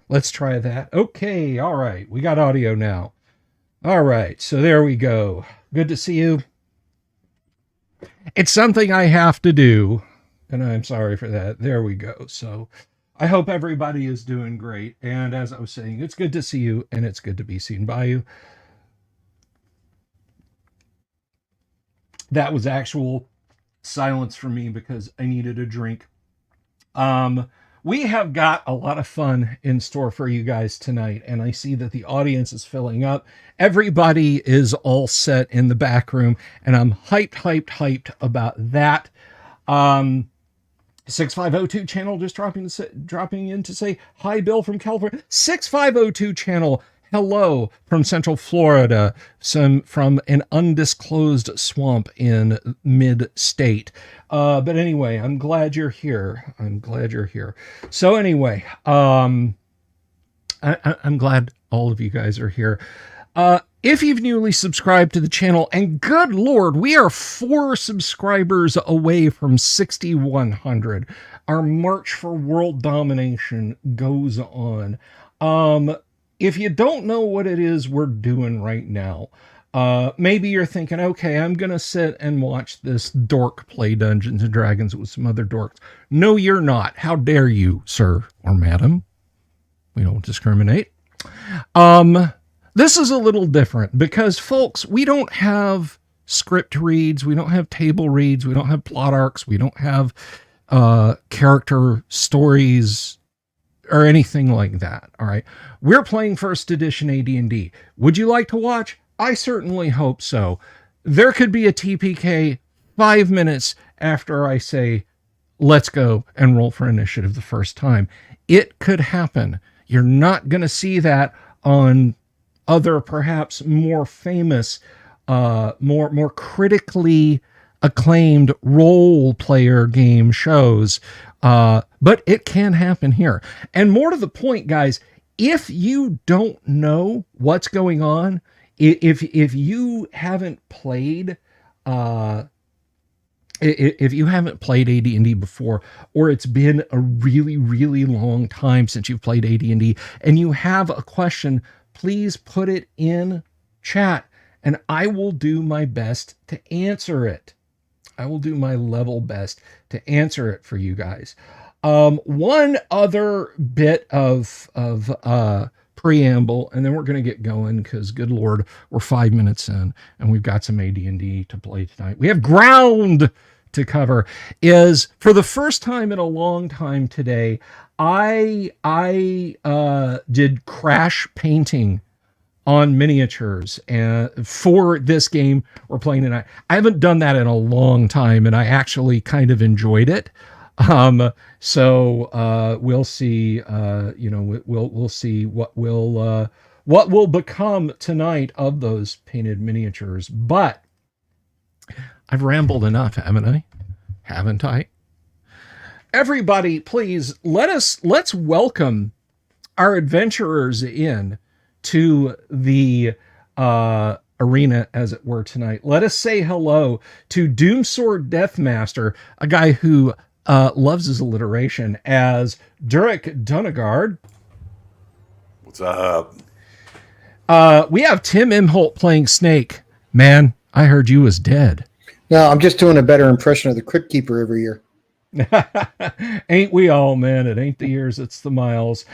Let's try that. Okay, all right. We got audio now. All right, so there we go. Good to see you. It's something I have to do, and I'm sorry for that. There we go. So I hope everybody is doing great. And as I was saying, it's good to see you, and it's good to be seen by you. That was actual silence for me because I needed a drink. We have got a lot of fun in store for you guys tonight, and I see that the audience is filling up. Everybody is all set in the back room, and I'm hyped about that. 6502 channel just dropping in to say hi, Bill from California. 6502 channel, hello from Central Florida, from an undisclosed swamp in mid-state. But anyway, I'm glad you're here. So anyway, I'm glad all of you guys are here. If you've newly subscribed to the channel, and good Lord, we are 4 subscribers away from 6,100. Our march for world domination goes on. If you don't know what it is we're doing right now, maybe you're thinking, okay, I'm going to sit and watch this dork play Dungeons and Dragons with some other dorks. No, you're not. How dare you, sir or madam? We don't discriminate. This is a little different because, folks, we don't have script reads. We don't have table reads. We don't have plot arcs. We don't have character stories or anything like that. All right. We're playing first edition AD&D. Would you like to watch? I certainly hope so. There could be a TPK 5 minutes after I say, let's go and roll for initiative the first time. It could happen. You're not going to see that on other, perhaps more famous, more critically acclaimed role player game shows. But it can happen here. And more to the point, guys, if you don't know what's going on, if you haven't played, if you haven't played AD&D before, or it's been a really, really long time since you've played AD&D, and you have a question, please put it in chat, and I will do my best to answer it. I will do my level best to answer it for you guys. One other bit of preamble, and then we're going to get going because, good Lord, we're 5 minutes in, and we've got some AD&D to play tonight. We have ground to cover. Is for the first time in a long time today, I did crash painting on miniatures and for this game we're playing tonight. I haven't done that in a long time, and I actually kind of enjoyed it. So we'll see. We'll see what will become tonight of those painted miniatures. But I've rambled enough, haven't I? Everybody, please let's welcome our adventurers in to the arena, as it were, tonight. Let us say hello to Doomsword Deathmaster, a guy who loves his alliteration, as Durek Dunegard. What's up? We have Tim Imholt playing Snake. Man, I heard you was dead. No, I'm just doing a better impression of the Crypt Keeper every year. Ain't we all, man? It ain't the years, it's the miles.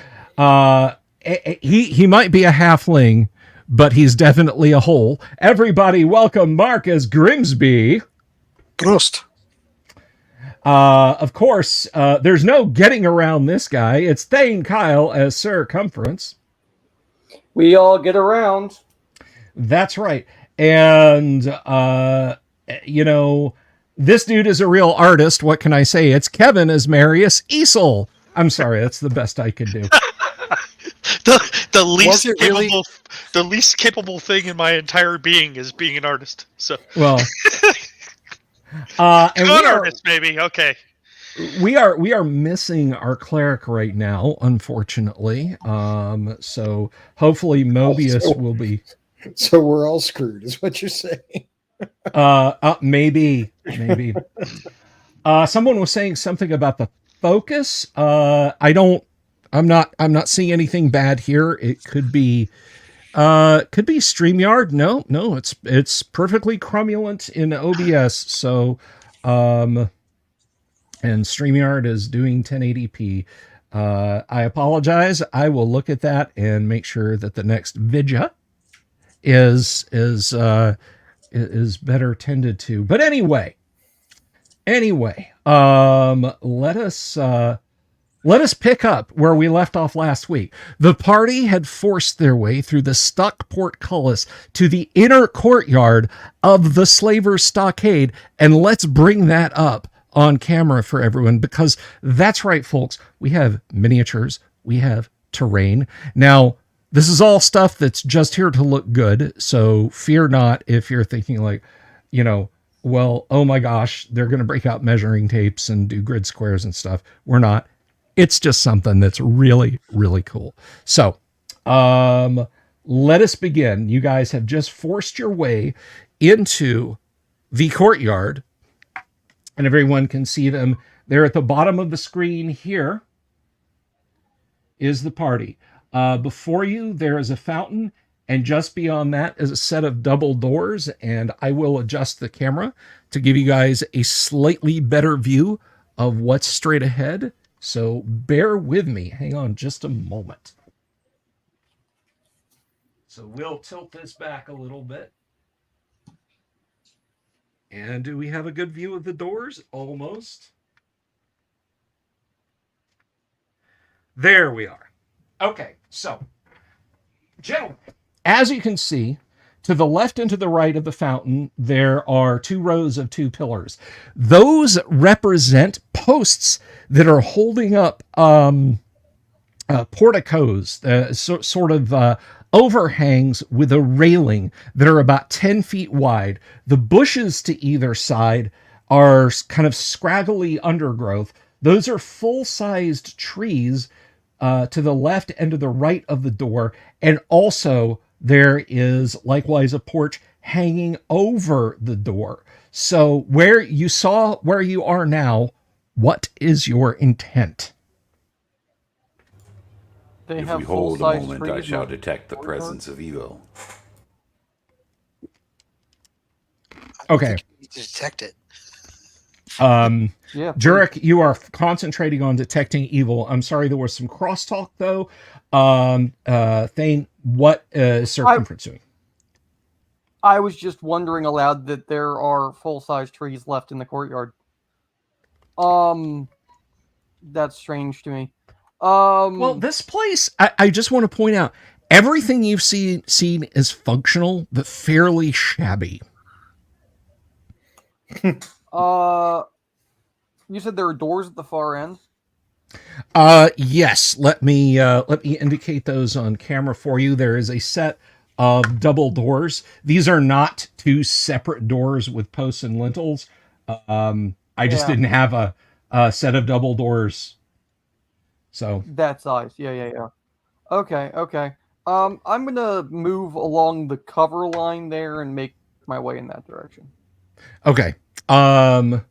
He might be a halfling, but he's definitely a whole. Everybody welcome Mark as Grimsby. Prost. Of course, there's no getting around this guy. It's Thane Kyle as Circumference. We all get around. That's right. And, this dude is a real artist. What can I say? It's Kevin as Marius Easel. I'm sorry, that's the best I could do. the least capable thing in my entire being is being an artist. So well, and artist, maybe. Okay. We are missing our cleric right now, unfortunately. So hopefully Mobius will be. So we're all screwed, is what you're saying. Maybe. Someone was saying something about the focus. I don't I'm not seeing anything bad here. It could be StreamYard. No, it's perfectly cromulent in OBS. So, and StreamYard is doing 1080p. I apologize. I will look at that and make sure that the next vidya is better tended to. But anyway, let us pick up where we left off last week. The party had forced their way through the stuck portcullis to the inner courtyard of the Slavers' Stockade, and let's bring that up on camera for everyone, because that's right, folks. We have miniatures, we have terrain. Now, this is all stuff that's just here to look good, so fear not if you're thinking like, well, oh my gosh, they're going to break out measuring tapes and do grid squares and stuff. We're not. It's just something that's really, really cool. So, let us begin. You guys have just forced your way into the courtyard, and everyone can see them. They're at the bottom of the screen. Here is the party. Before you, there is a fountain, and just beyond that is a set of double doors, and I will adjust the camera to give you guys a slightly better view of what's straight ahead. So bear with me. Hang on just a moment. So we'll tilt this back a little bit. And do we have a good view of the doors? Almost. There we are. Okay, so, gentlemen, as you can see, to the left and to the right of the fountain, there are 2 rows of 2 pillars. Those represent posts that are holding up porticos, sort of overhangs with a railing that are about 10 feet wide. The bushes to either side are kind of scraggly undergrowth. Those are full-sized trees to the left and to the right of the door, and also there is likewise a porch hanging over the door. So where you are now, what is your intent? They If have we hold a full-size moment, I trees shall in the detect the courtyard? presence of evil. Okay. I think you need to detect it. Yeah, please. Jurek, you are concentrating on detecting evil. I'm sorry, there was some crosstalk though. Thane, what is circumference doing? I was just wondering aloud that there are full-size trees left in the courtyard. That's strange to me. Well, this place, I just want to point out, everything you've seen is functional, but fairly shabby. You said there are doors at the far end? Yes. Let me indicate those on camera for you. There is a set of double doors. These are not 2 separate doors with posts and lintels. I just didn't have a set of double doors. So That size. Yeah. Okay. I'm gonna move along the cover line there and make my way in that direction. okay. All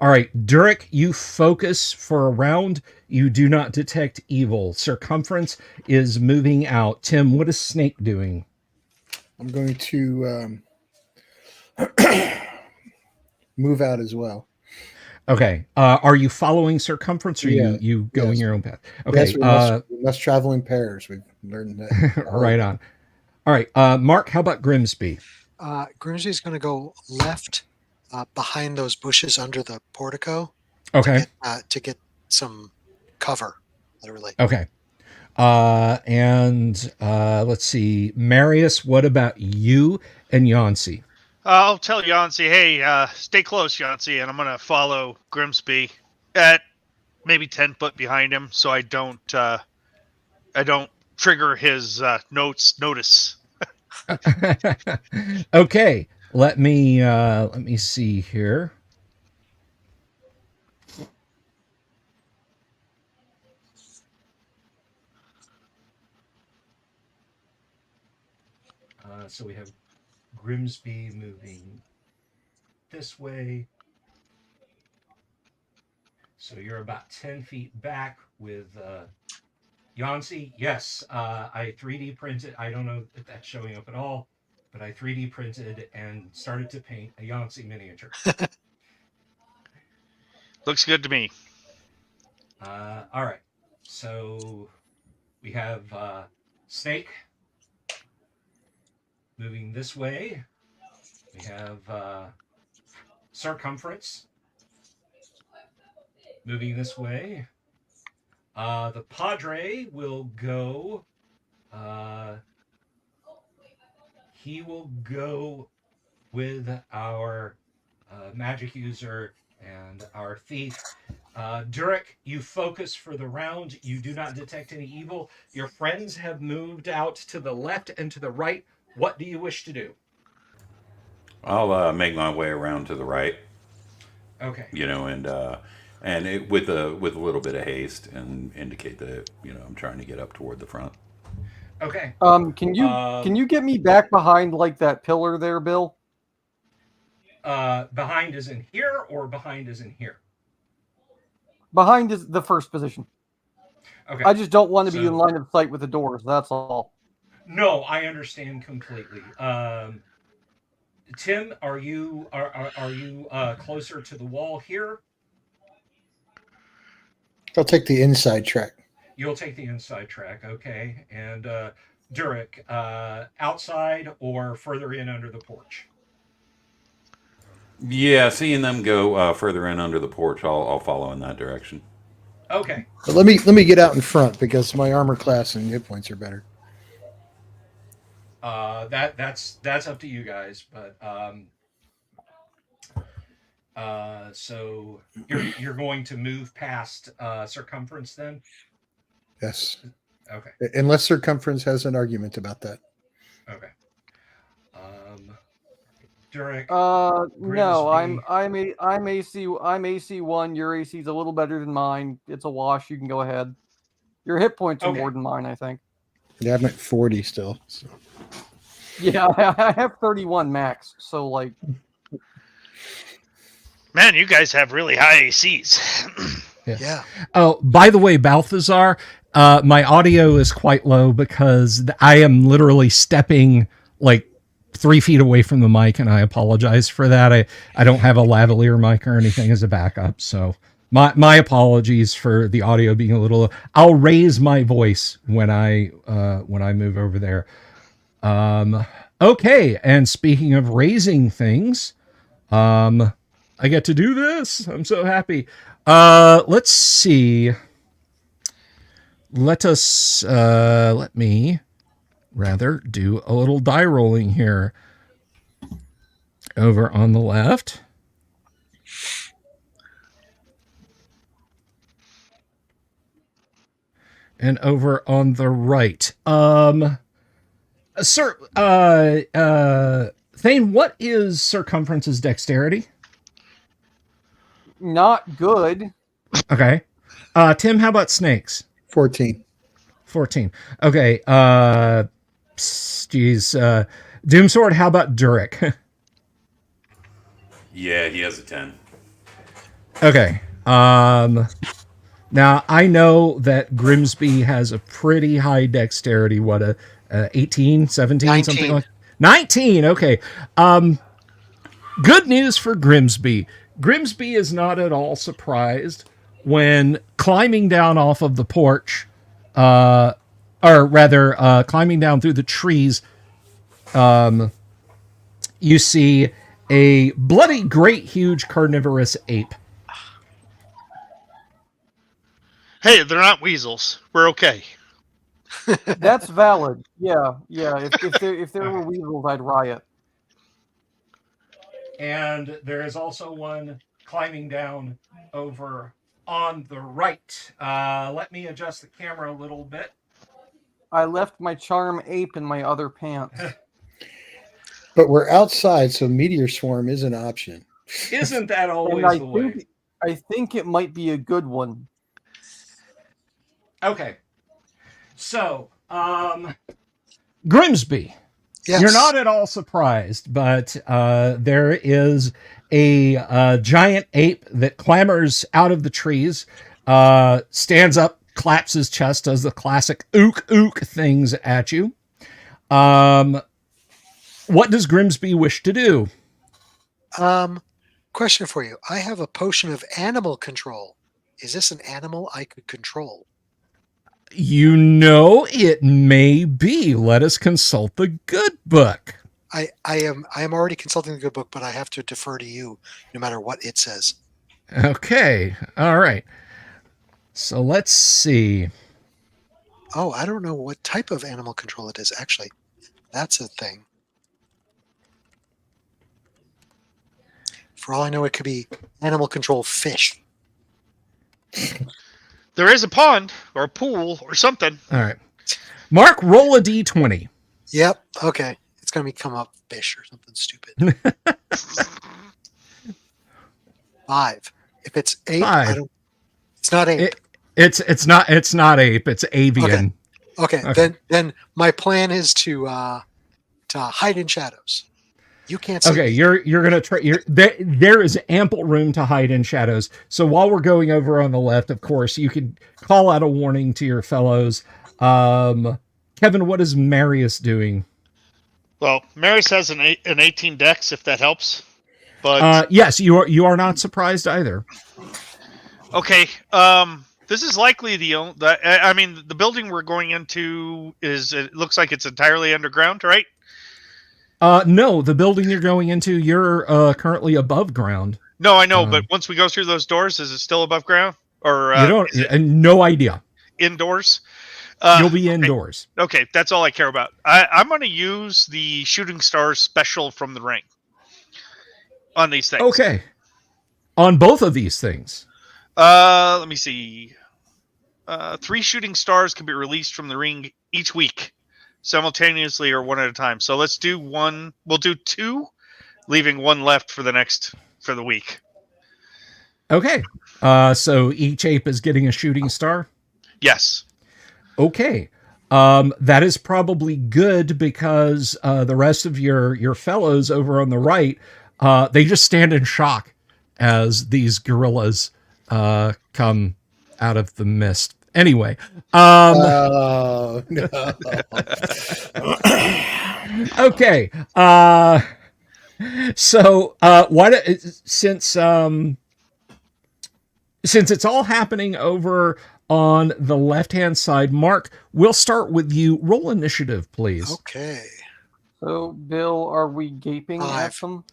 right, Durek, you focus for a round. You do not detect evil. Circumference is moving out. Tim, what is Snake doing? I'm going to move out as well. Okay. Are you following Circumference, or you going yes. your own path? Okay. Yes, we must travel in pairs. We've learned that. Right on. All right. Mark, how about Grimsby? Grimsby's going to go left behind those bushes under the portico. Okay. To get some cover, literally. Okay. And let's see. Marius, what about you and Yancey? I'll tell Yancey, hey, stay close, Yancey, and I'm going to follow Grimsby at maybe 10 foot behind him, so I don't trigger his notice. Okay. Let me see here. So we have Grimsby moving this way. So you're about 10 feet back with Yancy, yes, I 3D printed. I don't know if that's showing up at all, but I 3D printed and started to paint a Yancy miniature. Looks good to me. All right, so we have Snake moving this way. We have Circumference moving this way. The Padre will go. He will go with our magic user and our thief. Durek, you focus for the round. You do not detect any evil. Your friends have moved out to the left and to the right. What do you wish to do? I'll make my way around to the right, Okay. and with a little bit of haste and indicate that I'm trying to get up toward the front. Okay. Can you get me back behind like that pillar there, Bill? Behind is in here or behind is in here? Behind is the first position. Okay. I just don't want to be in line of sight with the doors. That's all. No, I understand completely. Tim, are you closer to the wall here? I'll take the inside track. You'll take the inside track, okay. And Durek, outside or further in under the porch? Yeah, seeing them go further in under the porch, I'll follow in that direction. Okay. But let me get out in front because my armor class and hit points are better. That's up to you guys, but so you're going to move past Circumference then? Yes. Okay. Unless Circumference has an argument about that. Okay. Durek. No, Grimsby. I'm AC1. Your AC is a little better than mine. It's a wash. You can go ahead. Your hit points are Okay. more than mine, I think. Yeah, I'm at 40 still. So. Yeah, I have 31 max. So like, Man, you guys have really high ACs. Yeah. Oh, by the way, Balthazar, my audio is quite low because I am literally stepping like 3 feet away from the mic, and I apologize for that. I don't have a lavalier mic or anything as a backup, so my apologies for the audio being a little low. I'll raise my voice when I move over there. Okay, and speaking of raising things, I get to do this. I'm so happy. Let's see. Let me rather do a little die rolling here. Over on the left. And over on the right. Sir, Thane, what is Circumference's dexterity? not good. Okay. Tim, how about snakes? 14. 14. Okay. Doomsword, how about Durek? Yeah, he has a 10. Okay. Now I know that Grimsby has a pretty high dexterity. What, 18, 17, 19. something like 19. Okay. Good news for Grimsby. Grimsby is not at all surprised when climbing down off of the porch, or rather, climbing down through the trees. You see a bloody, great, huge carnivorous ape. Hey, they're not weasels. We're okay. That's valid. Yeah. If there were weasels, I'd riot. And there is also one climbing down over on the right. Let me adjust the camera a little bit. I left my charm ape in my other pants. But we're outside, so meteor swarm is an option. Isn't that And always the way? I think it might be a good one. Okay. So, Grimsby. Yes. You're not at all surprised, but there is a giant ape that clambers out of the trees, stands up claps his chest, does the classic ook ook things at you. What does Grimsby wish to do? Question for you. I have a potion of animal control. Is this an animal I could control? You know, it may be. Let us consult the good book. I am already consulting the good book, but I have to defer to you no matter what it says. Okay. All right. So let's see. Oh, I don't know what type of animal control it is, actually. That's a thing. For all I know, it could be animal control fish. There is a pond or a pool or something. All right. Mark, roll a d20. Yep. Okay. It's going to come up fish or something stupid. 5. If it's 8, I 5. don't. It's not 8. It's not ape. It's avian. Okay. Then my plan is to hide in shadows. You can't see. Okay, me. you're gonna try. There is ample room to hide in shadows. So while we're going over on the left, of course, you can call out a warning to your fellows. Kevin, what is Marius doing? Well, Maris has an 18 dex, if that helps. But yes, you are not surprised either. okay, this is likely I mean, the building we're going into it looks like it's entirely underground, right? No, the building you're going into, you're currently above ground. No, I know, but once we go through those doors, is it still above ground? Or you don't? is it No idea. indoors? You'll be indoors. Okay, that's all I care about. I'm going to use the shooting star special from the ring on these things. Okay. On both of these things. Let me see. 3 shooting stars can be released from the ring each week, simultaneously or one at a time. So let's do one. We'll do 2, leaving 1 left for the week. Okay. So each ape is getting a shooting star. Yes. Okay. That is probably good because the rest of your fellows over on the right, they just stand in shock as these gorillas come out of the mist. Anyway, Oh no! okay. So since it's all happening over on the left-hand side, Mark, we'll start with you. Roll initiative, please. Okay. So, Bill, are we gaping 5. at them?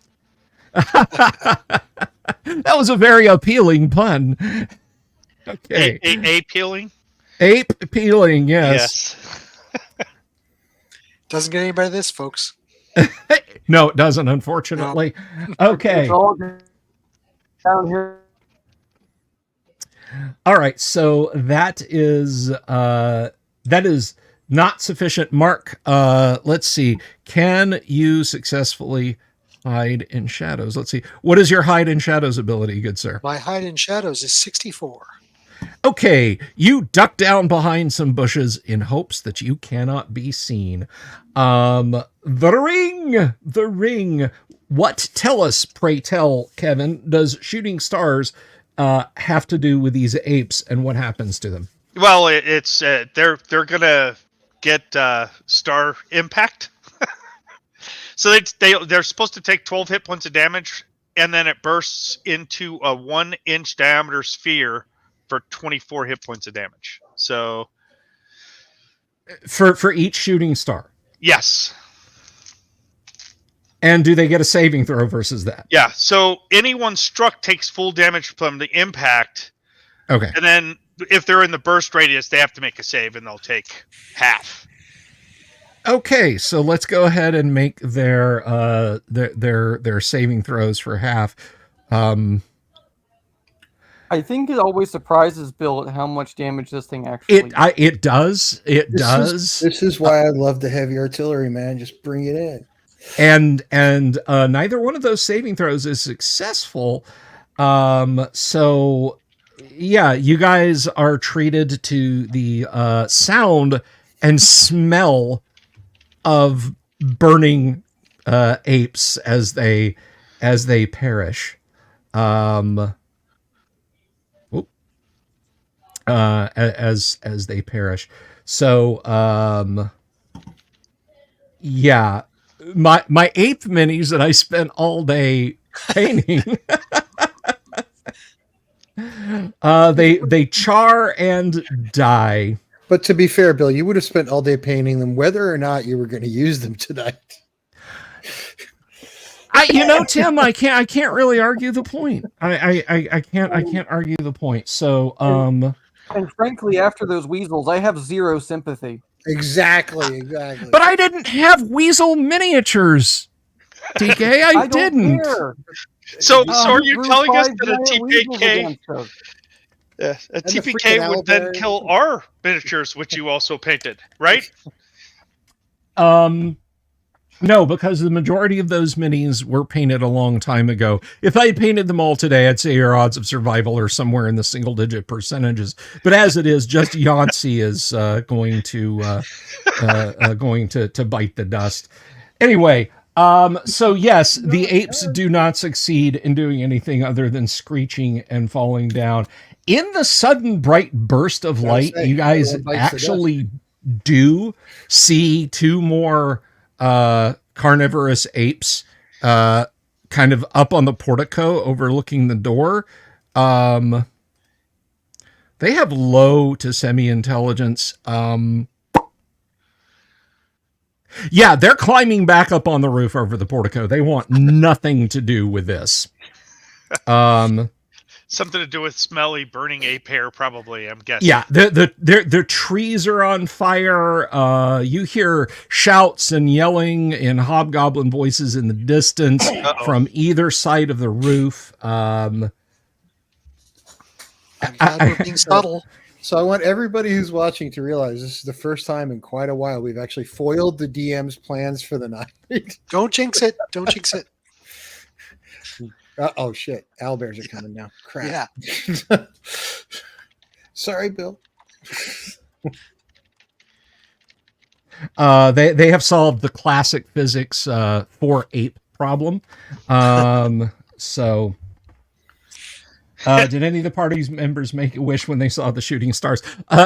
That was a very appealing pun. Okay. A peeling? Ape peeling, yes. Doesn't get any better than this, folks. No, it doesn't, unfortunately. Okay. It's all down here. All right, so that is not sufficient. Mark, let's see. Can you successfully hide in shadows? Let's see. What is your hide in shadows ability, good sir? My hide in shadows is 64. Okay, you duck down behind some bushes in hopes that you cannot be seen. The ring. What, tell us, pray tell, Kevin, does shooting stars have to do with these apes, and what happens to them? Well, it's they're gonna get star impact. So they're supposed to take 12 hit points of damage, and then it bursts into a 1-inch diameter sphere for 24 hit points of damage. So For each shooting star. yes. And do they get a saving throw versus that? Yeah, so anyone struck takes full damage from the impact. Okay. And then if they're in the burst radius, they have to make a save, and they'll take half. Okay, so let's go ahead and make their saving throws for half. I think it always surprises Bill at how much damage this thing actually does. It does. It does. This is why I love the heavy artillery, man. Just bring it in. And neither one of those saving throws is successful. So yeah, you guys are treated to the sound and smell of burning apes as they perish. as they perish. So yeah, my ape minis that I spent all day painting, they char and die. But to be fair, Bill, you would have spent all day painting them, whether or not you were going to use them tonight. Tim, I can't really argue the point. I can't argue the point. So And frankly, after those weasels, I have zero sympathy. Exactly. but I didn't have weasel miniatures. TK, I didn't. Care. So are you Grew telling us 5 that a giant weasels TPK, against us. a the TPK freaking would then owlbear. kill our miniatures, which you also painted, right? No, because the majority of those minis were painted a long time ago. If I had painted them all today, I'd say your odds of survival are somewhere in the single-digit percentages. But as it is, just Yancey is going to bite the dust. Anyway, so yes, the apes do not succeed in doing anything other than screeching and falling down. In the sudden bright burst of light, you guys actually do see two more carnivorous apes kind of up on the portico overlooking the door. They have low to semi-intelligence. Yeah, they're climbing back up on the roof over the portico. They want nothing to do with this. Something to do with smelly burning ape hair, probably, I'm guessing. Yeah, the trees are on fire. You hear shouts and yelling in hobgoblin voices in the distance from either side of the roof. I'm glad we're being subtle. So I want everybody who's watching to realize this is the first time in quite a while we've actually foiled the DM's plans for the night. Don't jinx it. Don't jinx it. Oh shit! Owlbears are coming now. Crap. Yeah. Sorry, Bill. They have solved the classic physics 4-ape problem. So did any of the party's members make a wish when they saw the shooting stars?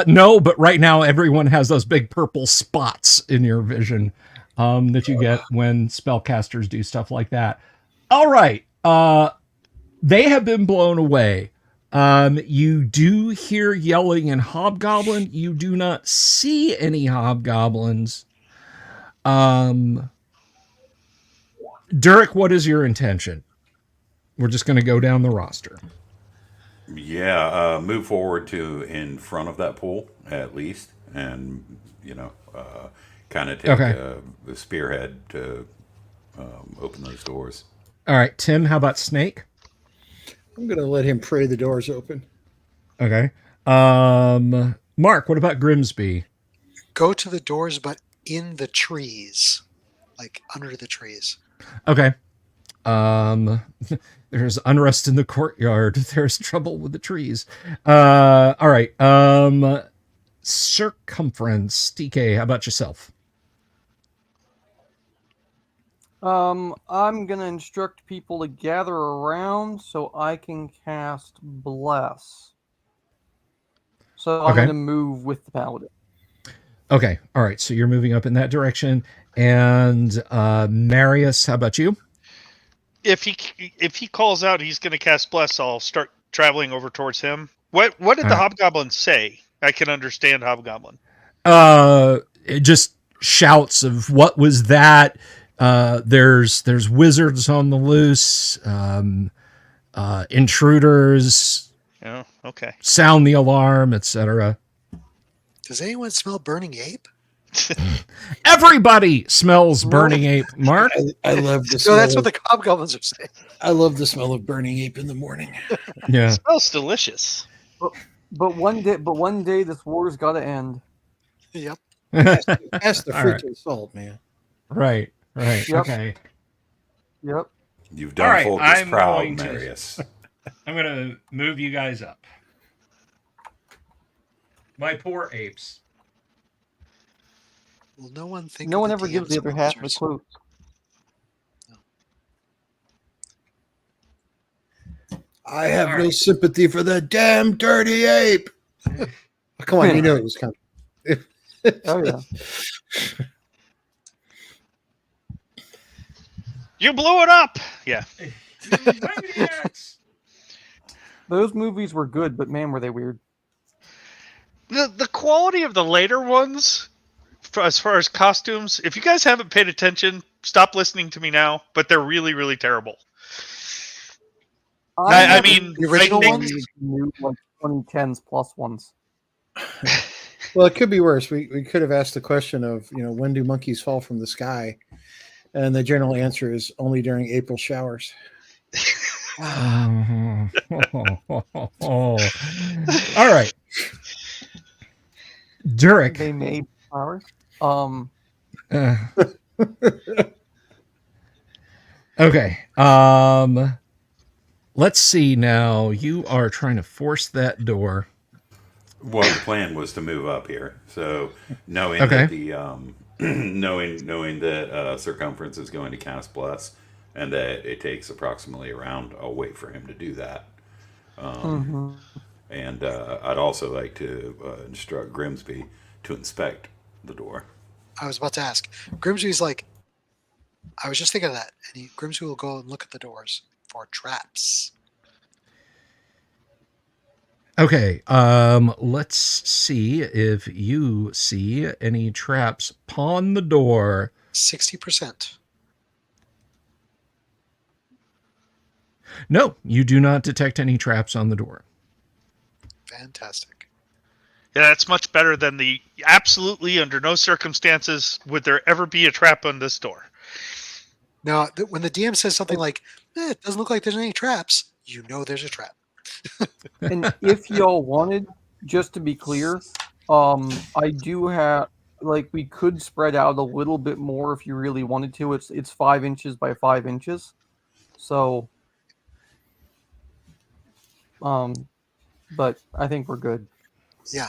No, but right now everyone has those big purple spots in your vision that you get when spellcasters do stuff like that. All right. They have been blown away. You do hear yelling in hobgoblin. You do not see any hobgoblins. Durek, what is your intention? We're just going to go down the roster. Yeah, move forward to in front of that pool at least, and kind of take the spearhead to open those doors. All right, Tim, how about Snake? I'm going to let him pray the doors open. Okay. Mark, what about Grimsby? Go to the doors, but in the trees, like under the trees. Okay. There's unrest in the courtyard. There's trouble with the trees. All right. Circumference. TK, how about yourself? I'm gonna instruct people to gather around so I can cast Bless. So I'm gonna move with the paladin. Okay. All right. So you're moving up in that direction. And Marius, how about you? If he calls out, he's going to cast Bless. I'll start traveling over towards him. What did the hobgoblin say? I can understand hobgoblin. It just shouts of what was that? There's wizards on the loose. Intruders. Oh, okay. Sound the alarm, etc. Does anyone smell burning ape? Everybody smells burning ape, Mark. I love the smell. No, that's what the hobgoblins are saying. I love the smell of burning ape in the morning. Yeah. It smells delicious. But one day this war's got to end. Yep. That's the All freaking salt, man. Right. Yep. Okay. Yep. You've done All right, Folkus I'm proud, going to- Marius. I'm going to move you guys up. My poor apes. Will no one think? No of one the ever gives the DM's other half of the monsters? quote. I have no sympathy for the damn dirty ape. Oh, come on, you know it was coming. Oh yeah. You blew it up. Yeah. Maniacs! Those movies were good, but man, were they weird. The quality of the later ones, as far as costumes, if you guys haven't paid attention, stop listening to me now. But they're really, really terrible. I never mean, The original I think- ones? New, like 2010s plus ones. Well, it could be worse. We could have asked the question of, when do monkeys fall from the sky? And the general answer is only during April showers. All right. Durek. They made flowers. Uh, okay. Let's see now. You are trying to force that door. Well, the plan was to move up here. So knowing Okay. that the knowing that circumference is going to cast bless, and that it takes approximately a round, I'll wait for him to do that. And I'd also like to instruct Grimsby to inspect the door. I was about to ask. Grimsby's like, I was just thinking of that. And Grimsby will go and look at the doors for traps. Okay. Let's see if you see any traps upon the door. 60%. No, you do not detect any traps on the door. Fantastic. Yeah, that's much better than the absolutely under no circumstances would there ever be a trap on this door. Now, when the DM says something like, it doesn't look like there's any traps, you know there's a trap. And if y'all wanted, just to be clear, I do have, like, we could spread out a little bit more if you really wanted to. It's 5 inches by 5 inches, so, but I think we're good. Yeah.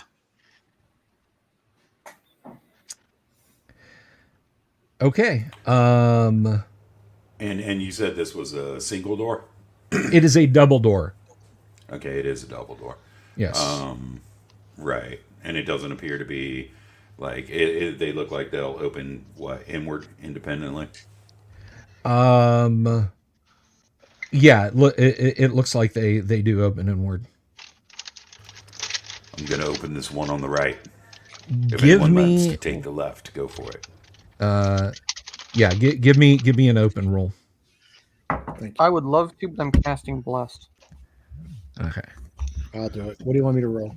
Okay. And you said this was a single door? It is a double door. Okay, it is a double door. Yes. Right. And it doesn't appear to be like they look like they'll open inward independently. Yeah, it looks like they do open inward. I'm gonna open this one on the right. If Give anyone wants me to take the left, go for it. yeah, give me an open roll. Thank you. I would love to, but I'm casting Blessed. Okay. I'll do it. What do you want me to roll?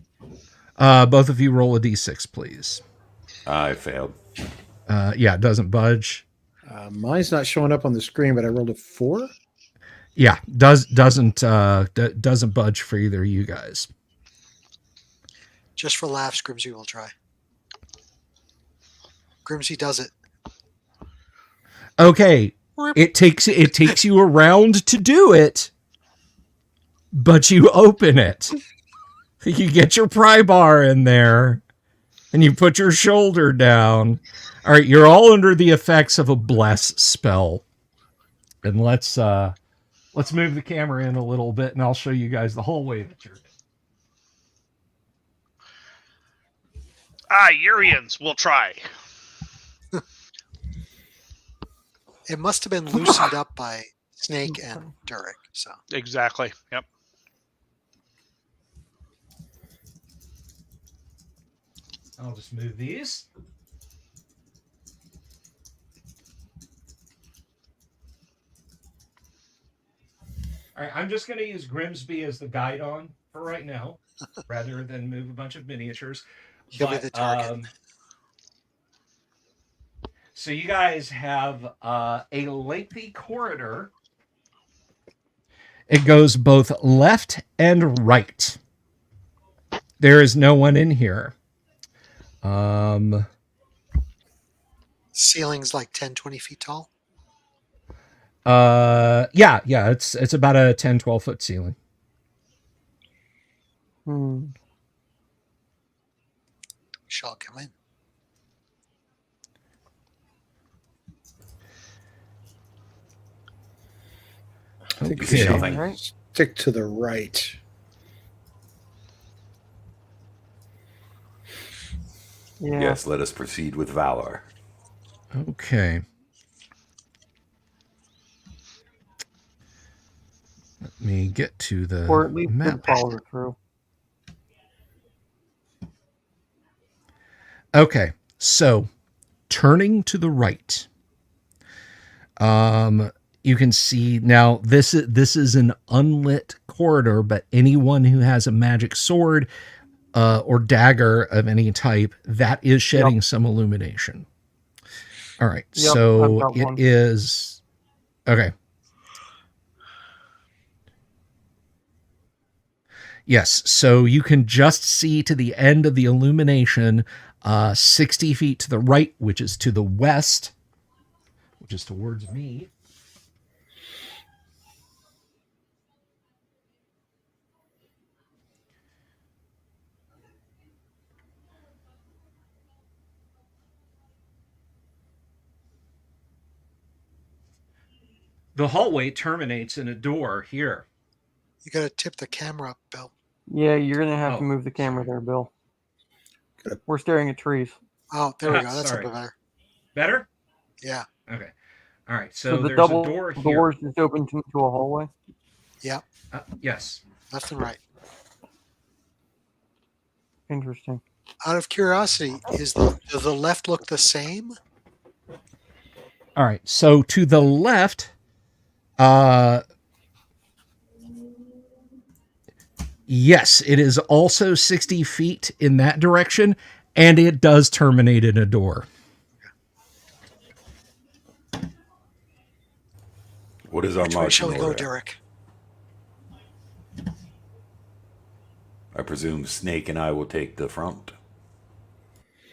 Both of you roll a d6, please. I failed. Yeah, it doesn't budge. Mine's not showing up on the screen, but I rolled a 4. Yeah, doesn't budge for either of you guys. Just for laughs, Grimsby will try. Grimsby does it. Okay, it takes you a round to do it, but you open it. You get your pry bar in there, and you put your shoulder down. All right, you're all under the effects of a bless spell, and let's move the camera in a little bit, and I'll show you guys the hallway that you're in. Urians, we'll try. It must have been loosened up by Snake and Durek. So Exactly. Yep. I'll just move these. All right, I'm just going to use Grimsby as the guide on for right now, rather than move a bunch of miniatures. he'll be the target. So you guys have a lengthy corridor. It goes both left and right. There is no one in here. Ceiling's like 10, 20 feet tall. Yeah, it's about a 10, 12 foot ceiling. Shall come in. I think Okay. we Nothing. should stick to the right. Yeah. Yes, let us proceed with valor. Okay. Let me get to the Or at least map. could follow through. Okay, so turning to the right, you can see now this is an unlit corridor, but anyone who has a magic sword or dagger of any type, that is shedding some illumination. All right, Yep, I've so got it one. is okay. Yes, so you can just see to the end of the illumination, 60 feet to the right, which is to the west, which is towards me. The hallway terminates in a door here. You got to tip the camera up, Bill. Yeah, you're gonna have Oh, to move the camera sorry. there, Bill. Good. We're staring at trees. Oh, there we Ah, go. That's a sorry. bit better. Better? Yeah. Okay. All right, So so the there's a double door here. doors just opened into a hallway. Yeah. Yes. Left and right. Interesting. Out of curiosity, does the left look the same? All right, so to the left, yes, it is also 60 feet in that direction, and it does terminate in a door. What is our Which way marching shall we go, order? Derek? I presume Snake and I will take the front.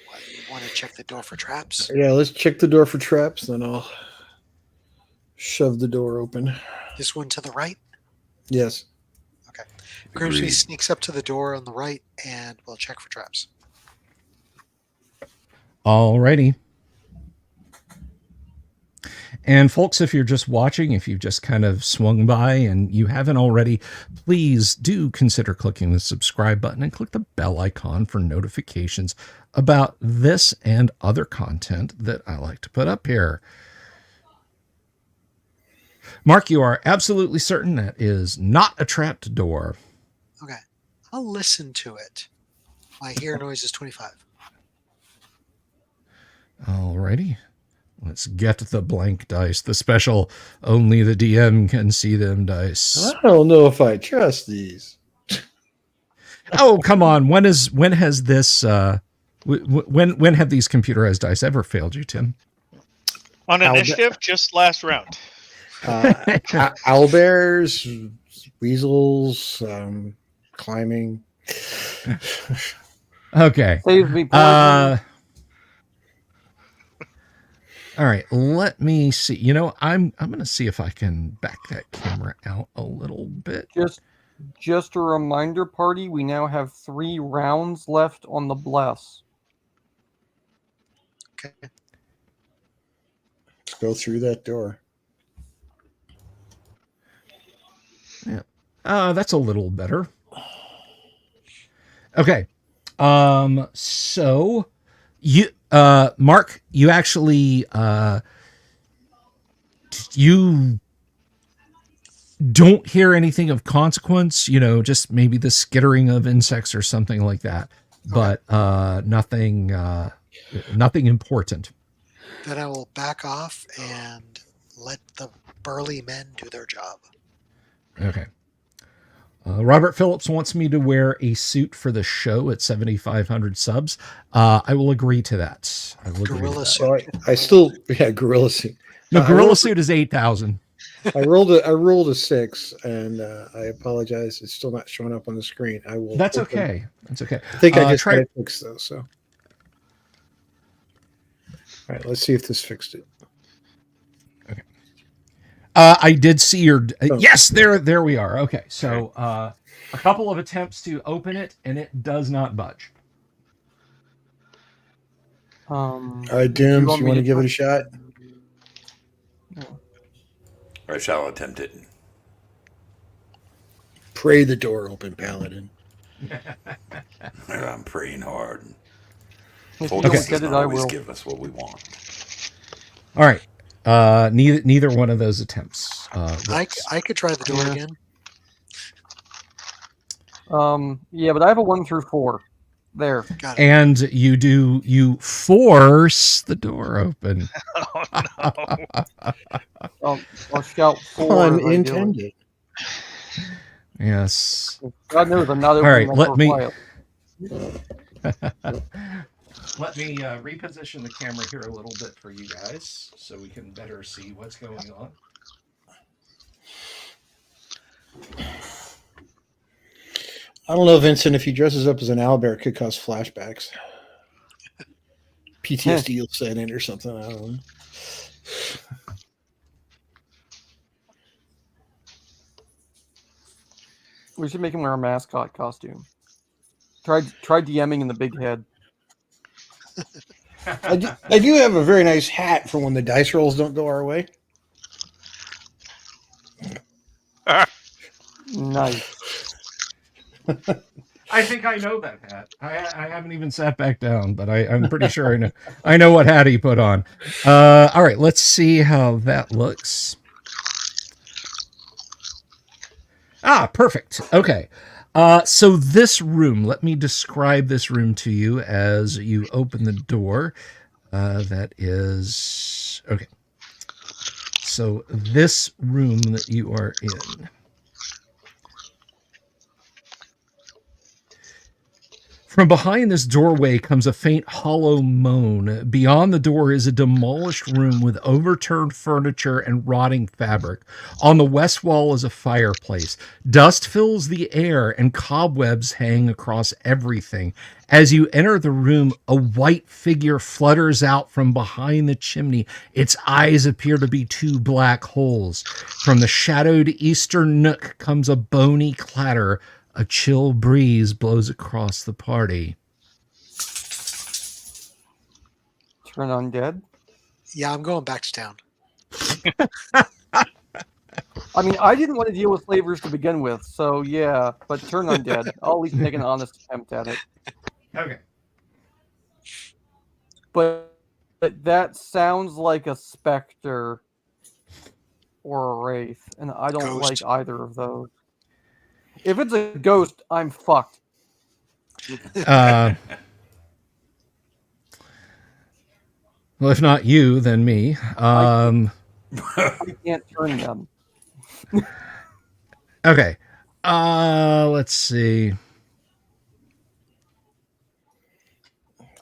What, you want to check the door for traps? Yeah, let's check the door for traps, then I'll shove the door open. This one to the right? Yes. Grimsby Agreed. sneaks up to the door on the right and we'll check for traps. Alrighty. And folks, if you're just watching, if you've just kind of swung by and you haven't already, please do consider clicking the subscribe button and click the bell icon for notifications about this and other content that I like to put up here. Mark, you are absolutely certain that is not a trapped door. Okay. I'll listen to it. My hear noise is 25. Alrighty. Let's get the blank dice. The special, only the DM can see them dice. I don't know if I trust these. Oh, come on. When has this when have these computerized dice ever failed you, Tim? On initiative, just last round. Owlbears, weasels, climbing. Okay. Saves me poison. All right, let me see. You know, I'm going to see if I can back that camera out a little bit. Just a reminder, party. We now have 3 rounds left on the bless. Okay. Let's go through that door. Yeah. That's a little better. Okay. So you Mark, you actually you don't hear anything of consequence, you know, just maybe the skittering of insects or something like that. But nothing important. Then I will back off and let the burly men do their job. Okay. Robert Phillips wants me to wear a suit for the show at 7,500 subs. I will agree to that. I will agree to Gorilla that. suit. So I still, gorilla suit. No, I gorilla rolled- suit is 8,000. I rolled a 6, and I apologize. It's still not showing up on the screen. I will. That's open- okay. That's okay. I think I just try- got it fixed though. So, all right, let's see if this fixed it. I did see your. Oh. Yes, there we are. Okay, so a couple of attempts to open it, and it does not budge. All right, Dooms, you want to give it a shot? I shall attempt it. Pray the door open, Paladin. I'm praying hard. If you Fortis don't does get it, not I always will. give us what we want. All right. Neither one of those attempts. I could try the door Yeah. again. Yeah, but I have a 1 through 4. There. Got it. And you force the door open. Oh no. I'll shout 4 as I do it. Unintended. Yes. God knows I'm not All opening right, that let me door let me reposition the camera here a little bit for you guys so we can better see what's going on. I don't know, Vincent, if he dresses up as an owlbear, it could cause flashbacks. PTSD will set in or something. I don't know. We should make him wear a mascot costume. Try DMing in the big head. I do have a very nice hat for when the dice rolls don't go our way. Nice. I think I know that hat. I haven't even sat back down, but I'm pretty sure I know what hat he put on. All right, let's see how that looks. Ah, perfect. Okay. So this room, let me describe this room to you as you open the door. That is okay. So this room that you are in. From behind this doorway comes a faint hollow moan. Beyond the door is a demolished room with overturned furniture and rotting fabric. On the west wall is a fireplace. Dust fills the air and cobwebs hang across everything. As you enter the room, a white figure flutters out from behind the chimney. Its eyes appear to be two black holes. From the shadowed eastern nook comes a bony clatter. A chill breeze blows across the party. Turn undead. Yeah, I'm going back to town. I mean, I didn't want to deal with slavers to begin with, so yeah, but turn undead. I'll at least make an honest attempt at it. Okay. But that sounds like a specter or a wraith, and I don't Ghost. like either of those. If it's a ghost, I'm fucked. Well, if not you, then me. I can't turn them. Okay. Let's see.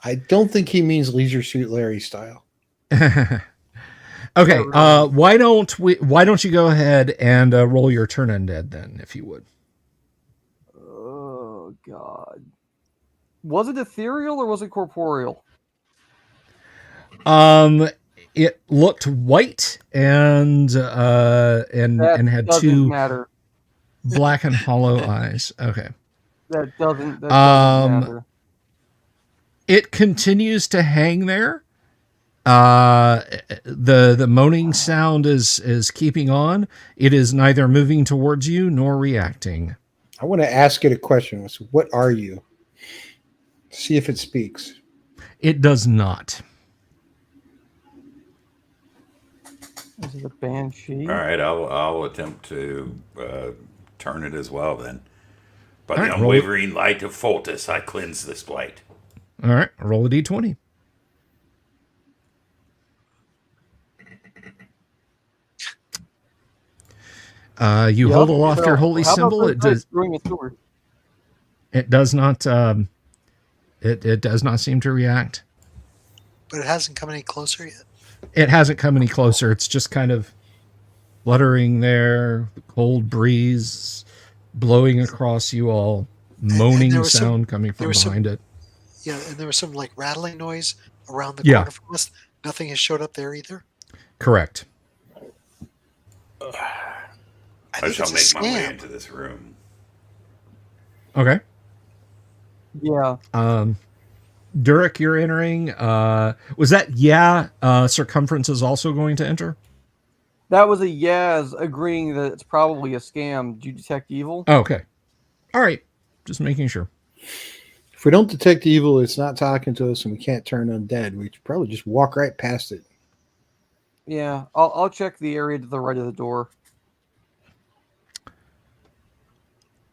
I don't think he means Leisure Suit Larry style. Okay. Why don't you go ahead and roll your turn undead then, if you would. Oh god. Was it ethereal or was it corporeal? It looked white and had doesn't two matter. black and hollow eyes. Okay. That doesn't matter. It continues to hang there. The moaning sound is keeping on. It is neither moving towards you nor reacting. I want to ask it a question. So what are you? See if it speaks. It does not. Is it a banshee? All right, I'll attempt to turn it as well then. By All the right, roll it. unwavering light of Fortis, I cleanse this blight. All right, roll a d20. You hold aloft your holy symbol. It does. It does not. It does not seem to react. But it hasn't come any closer yet. It hasn't come any closer. It's just kind of fluttering there. The cold breeze blowing across you all. Moaning there was sound coming from behind it. Yeah, and there was some like rattling noise around the Yeah. corner from us. Nothing has showed up there either. Correct. I think shall it's a make my way scam. into this room. Okay. Yeah. Durek, you're entering. Was that circumference is also going to enter? That was a yes, agreeing that it's probably a scam. Do you detect evil? Oh, okay. All right. Just making sure. If we don't detect evil, it's not talking to us, and we can't turn undead. We should probably just walk right past it. Yeah, I'll check the area to the right of the door.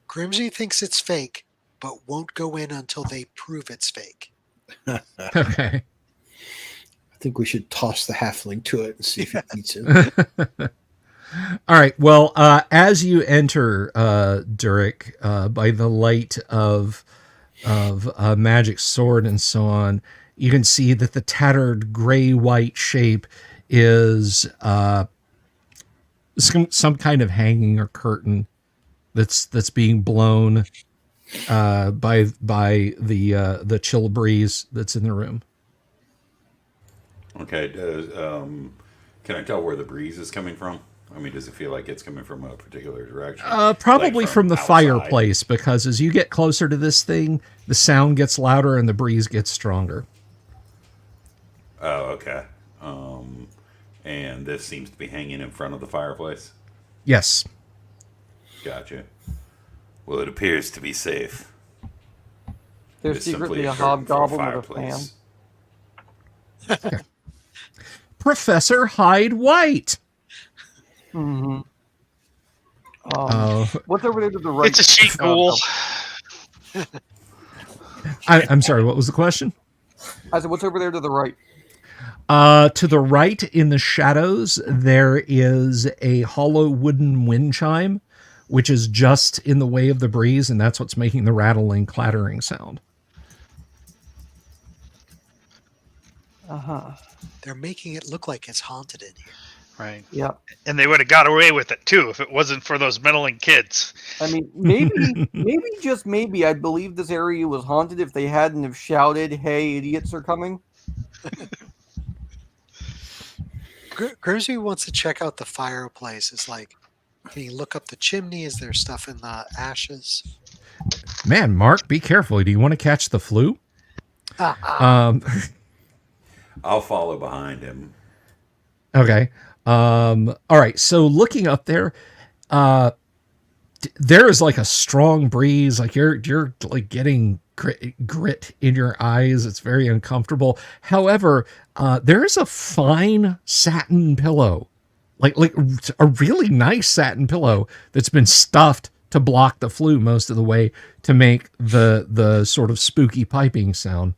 Grimsby thinks it's fake, but won't go in until they prove it's fake. Okay. I think we should toss the halfling to it and see if it eats it. All right. Well, as you enter, Durek, by the light of a magic sword and so on, you can see that the tattered gray-white shape is some kind of hanging or curtain that's being blown by the chill breeze that's in the room. Okay. Can I tell where the breeze is coming from? I mean, does it feel like it's coming from a particular direction? Probably Like from the outside? fireplace, because as you get closer to this thing, the sound gets louder and the breeze gets stronger. Oh, okay. And this seems to be hanging in front of the fireplace. Yes. Gotcha. Well, it appears to be safe. There's It's simply secretly a curtain for hobgoblin with a fan. fireplace. Professor Hyde White. Mm-hmm. Oh, What's over there to the right? It's a sheet ghoul. I'm sorry. What was the question? I said, what's over there to the right? To the right in the shadows, there is a hollow wooden wind chime, which is just in the way of the breeze, and that's what's making the rattling, clattering sound. Uh-huh. They're making it look like it's haunted in here. Right. Yep. And they would have got away with it too if it wasn't for those meddling kids. I mean, maybe just maybe I'd believe this area was haunted if they hadn't have shouted, "Hey, idiots are coming." Grimsby wants to check out the fireplace. It's like, can you look up the chimney? Is there stuff in the ashes? Man, Mark, be careful. Do you want to catch the flu? I'll follow behind him. Okay. All right. So looking up there, there is like a strong breeze. Like you're like getting grit in your eyes. It's very uncomfortable. However, there is a fine satin pillow, like a really nice satin pillow that's been stuffed to block the flu most of the way to make the sort of spooky piping sound.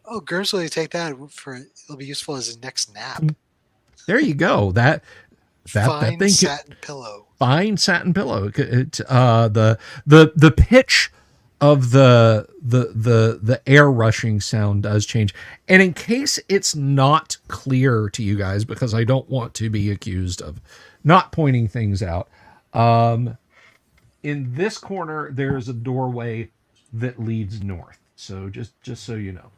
Oh, Grimsby, take that for it'll be useful as his next nap. There you go. That Fine thing satin pillow. Fine satin pillow. The pitch of the air rushing sound does change. And in case it's not clear to you guys, because I don't want to be accused of not pointing things out, in this corner there's a doorway that leads north. So just so you know.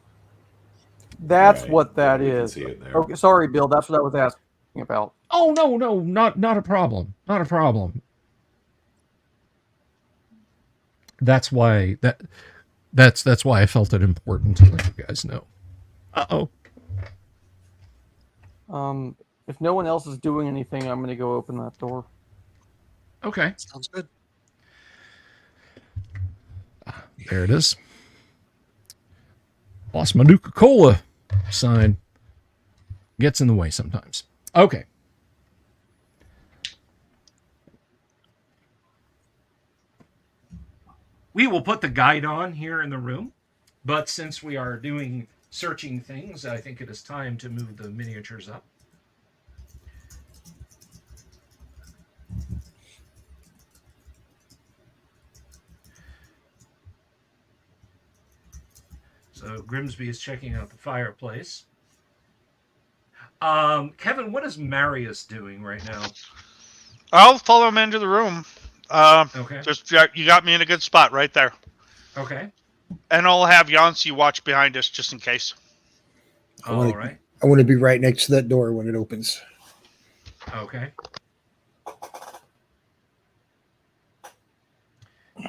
That's Right. what that You can is. see it there. Okay, sorry, Bill. That's what I was asking about. Oh no, not a problem. Not a problem. That's why that's why I felt it important to let you guys know. Uh-oh. If no one else is doing anything, I'm gonna go open that door. Okay. Sounds good. There it is. Lost my Nuka-Cola sign. Gets in the way sometimes. Okay. We will put the guide on here in the room, but since we are doing searching things, I think it is time to move the miniatures up. So Grimsby is checking out the fireplace. Kevin, what is Marius doing right now? I'll follow him into the room. Okay. Just you got me in a good spot right there, Okay. and I'll have Yancey watch behind us just in case. All right. I want to be right next to that door when it opens. Okay.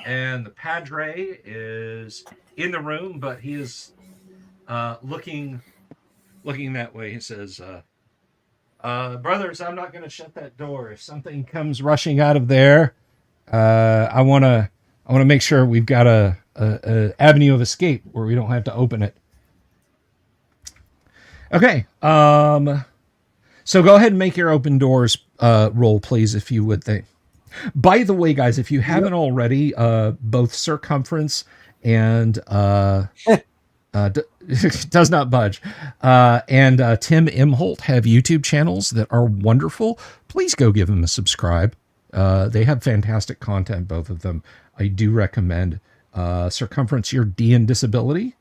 And the Padre is in the room, but he is looking that way. He says, brothers, I'm not going to shut that door. If something comes rushing out of there, I want to make sure we've got a avenue of escape where we don't have to open it. Okay. So go ahead and make your open doors roll, please, if you would think. By the way, guys, if you haven't already, both Circumference and does not budge and Tim Imholt have YouTube channels that are wonderful. Please go give them a subscribe. They have fantastic content, both of them. I do recommend Circumference Your D&D Disability.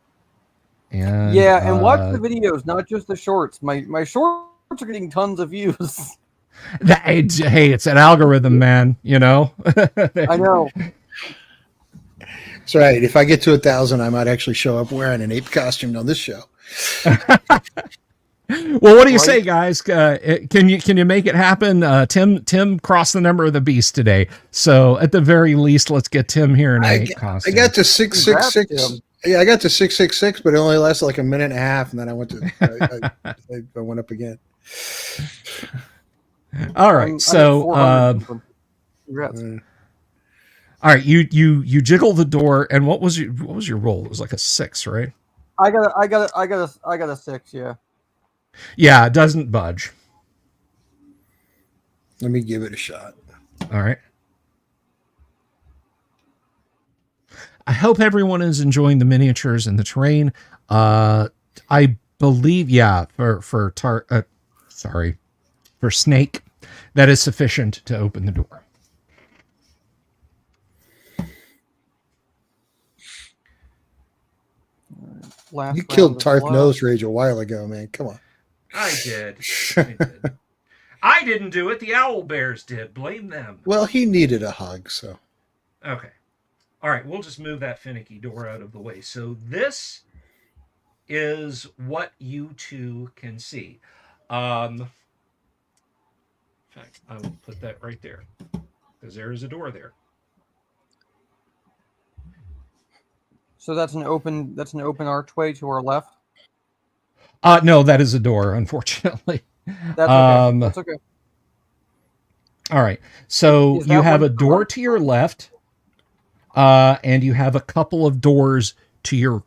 And and watch the videos, not just the shorts. My shorts are getting tons of views. Hey, it's an algorithm, man. You know. I know. That's right. If I get to 1,000, I might actually show up wearing an ape costume on this show. Well, what do you say, guys? Can you make it happen? Tim crossed the number of the beast today, so at the very least, let's get Tim here in an ape costume. I got to 666. Yeah, I got to 666, but it only lasted like a minute and a half, and then I went to I went up again. All right, so all right, you jiggle the door, and what was your roll? It was like a 6, right? I got a 6, yeah. Yeah, it doesn't budge. Let me give it a shot. All right. I hope everyone is enjoying the miniatures and the terrain. I believe, for Snake, that is sufficient to open the door. You killed Tarth Nose Rage a while ago, man. Come on. I did. I didn't do it. The owl bears did. Blame them. Well, he needed a hug, so. Okay. All right, we'll just move that finicky door out of the way. So this is what you two can see. In fact, I will put that right there because there is a door there. So that's an open archway to our left. No, that is a door, unfortunately. That's okay. That's okay. All right. So you have a door to your left, and you have a couple of doors to your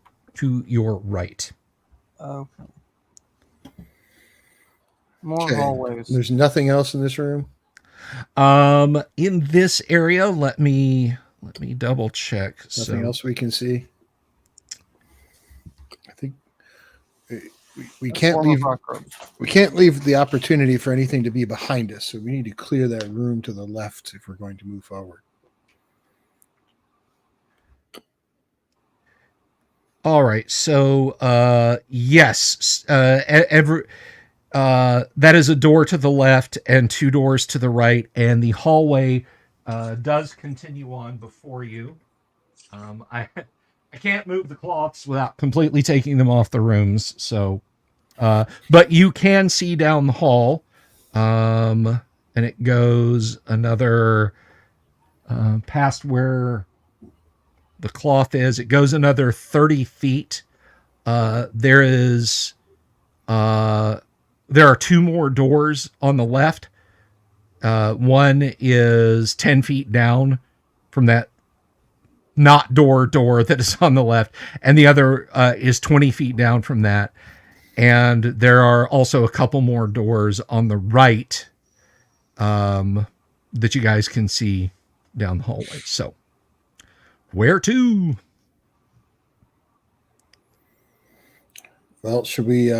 right. Okay. More hallways. There's nothing else in this room. In this area, let me double check. Nothing else we can see. I think we can't leave the opportunity for anything to be behind us. So we need to clear that room to the left if we're going to move forward. All right. So yes, that is a door to the left and 2 doors to the right, and the hallway does continue on before you. I can't move the cloths without completely taking them off the rooms. So, but you can see down the hall, and it goes another past where the cloth is. It goes another 30 feet. There are 2 more doors on the left. One is 10 feet down from that not door that is on the left, and the other is 20 feet down from that. And there are also a couple more doors on the right that you guys can see down the hallway. So, where to? Well, should we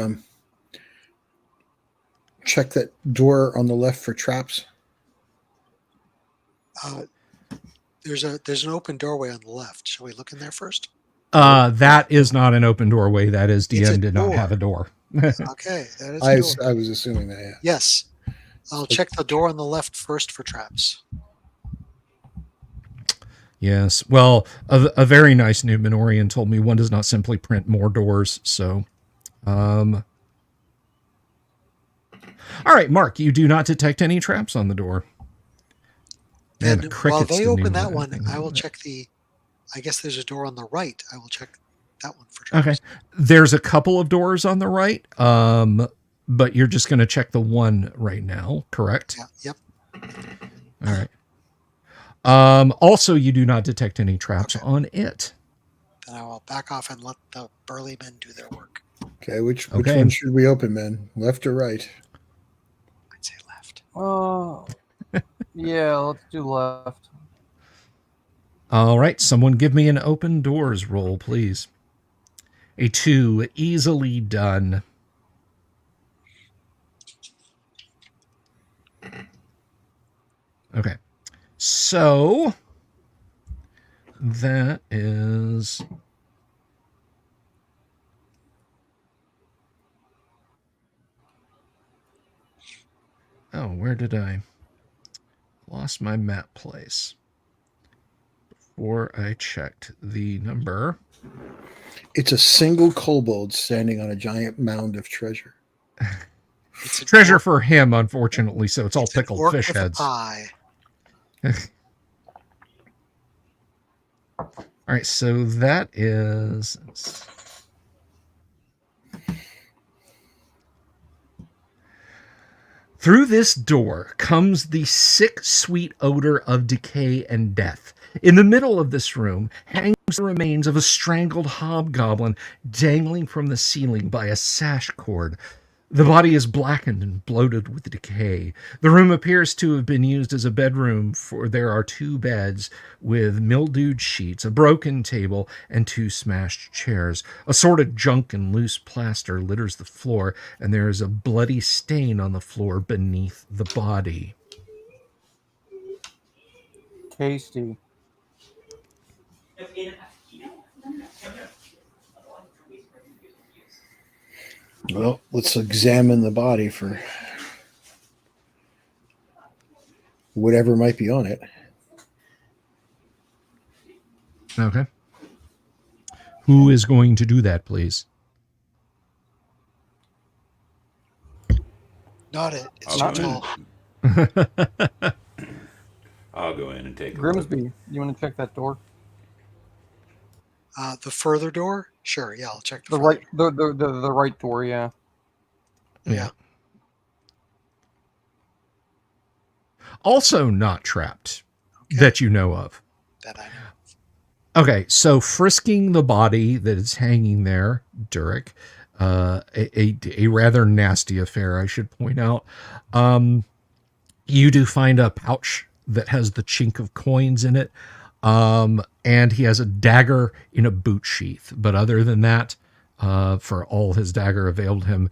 check that door on the left for traps? There's an open doorway on the left. Shall we look in there first? That is not an open doorway. That is DM did not have a door. Okay, that is I was assuming that. Yeah. Yes, I'll check the door on the left first for traps. Yes. Well, a very nice Numenorian told me one does not simply print more doors. So, all right, Mark, you do not detect any traps on the door. Man, Then while they open that one, I will check I guess there's a door on the right. I will check that one for traps. Okay. There's a couple of doors on the right, but you're just going to check the one right now, correct? Yeah. Yep. All right. Also, you do not detect any traps on it. and I will back off and let the burly men do their work. Okay, which Okay. one should we open, man? Left or right? I'd say left. Yeah, let's do left. All right, someone give me an open doors roll, please. A 2, easily done. Okay, so that is... Oh, where did I... Lost my map place before I checked the number. It's a single kobold standing on a giant mound of treasure. It's an Treasure orc- for him, unfortunately, so it's all it's an pickled orc fish with a heads. pie. All right, so that is... Through this door comes the sick, sweet odor of decay and death. In the middle of this room hangs the remains of a strangled hobgoblin dangling from the ceiling by a sash cord. The body is blackened and bloated with decay. The room appears to have been used as a bedroom, for there are 2 beds with mildewed sheets, a broken table, and 2 smashed chairs. Assorted junk and loose plaster litters the floor, and there is a bloody stain on the floor beneath the body. Tasty. Well, let's examine the body for whatever might be on it. Okay. Who is going to do that, please? Not it. It's I'll too go tall. in. I'll go in and take a look. Grimsby, you want to check that door? The further door? Sure, yeah, I'll check The further right, door. the right door. Yeah. Yeah. Also not trapped, Okay. that you know of. That I know. Okay, so frisking the body that is hanging there, Durek, a rather nasty affair, I should point out. You do find a pouch that has the chink of coins in it, and he has a dagger in a boot sheath. But other than that, for all his dagger availed him,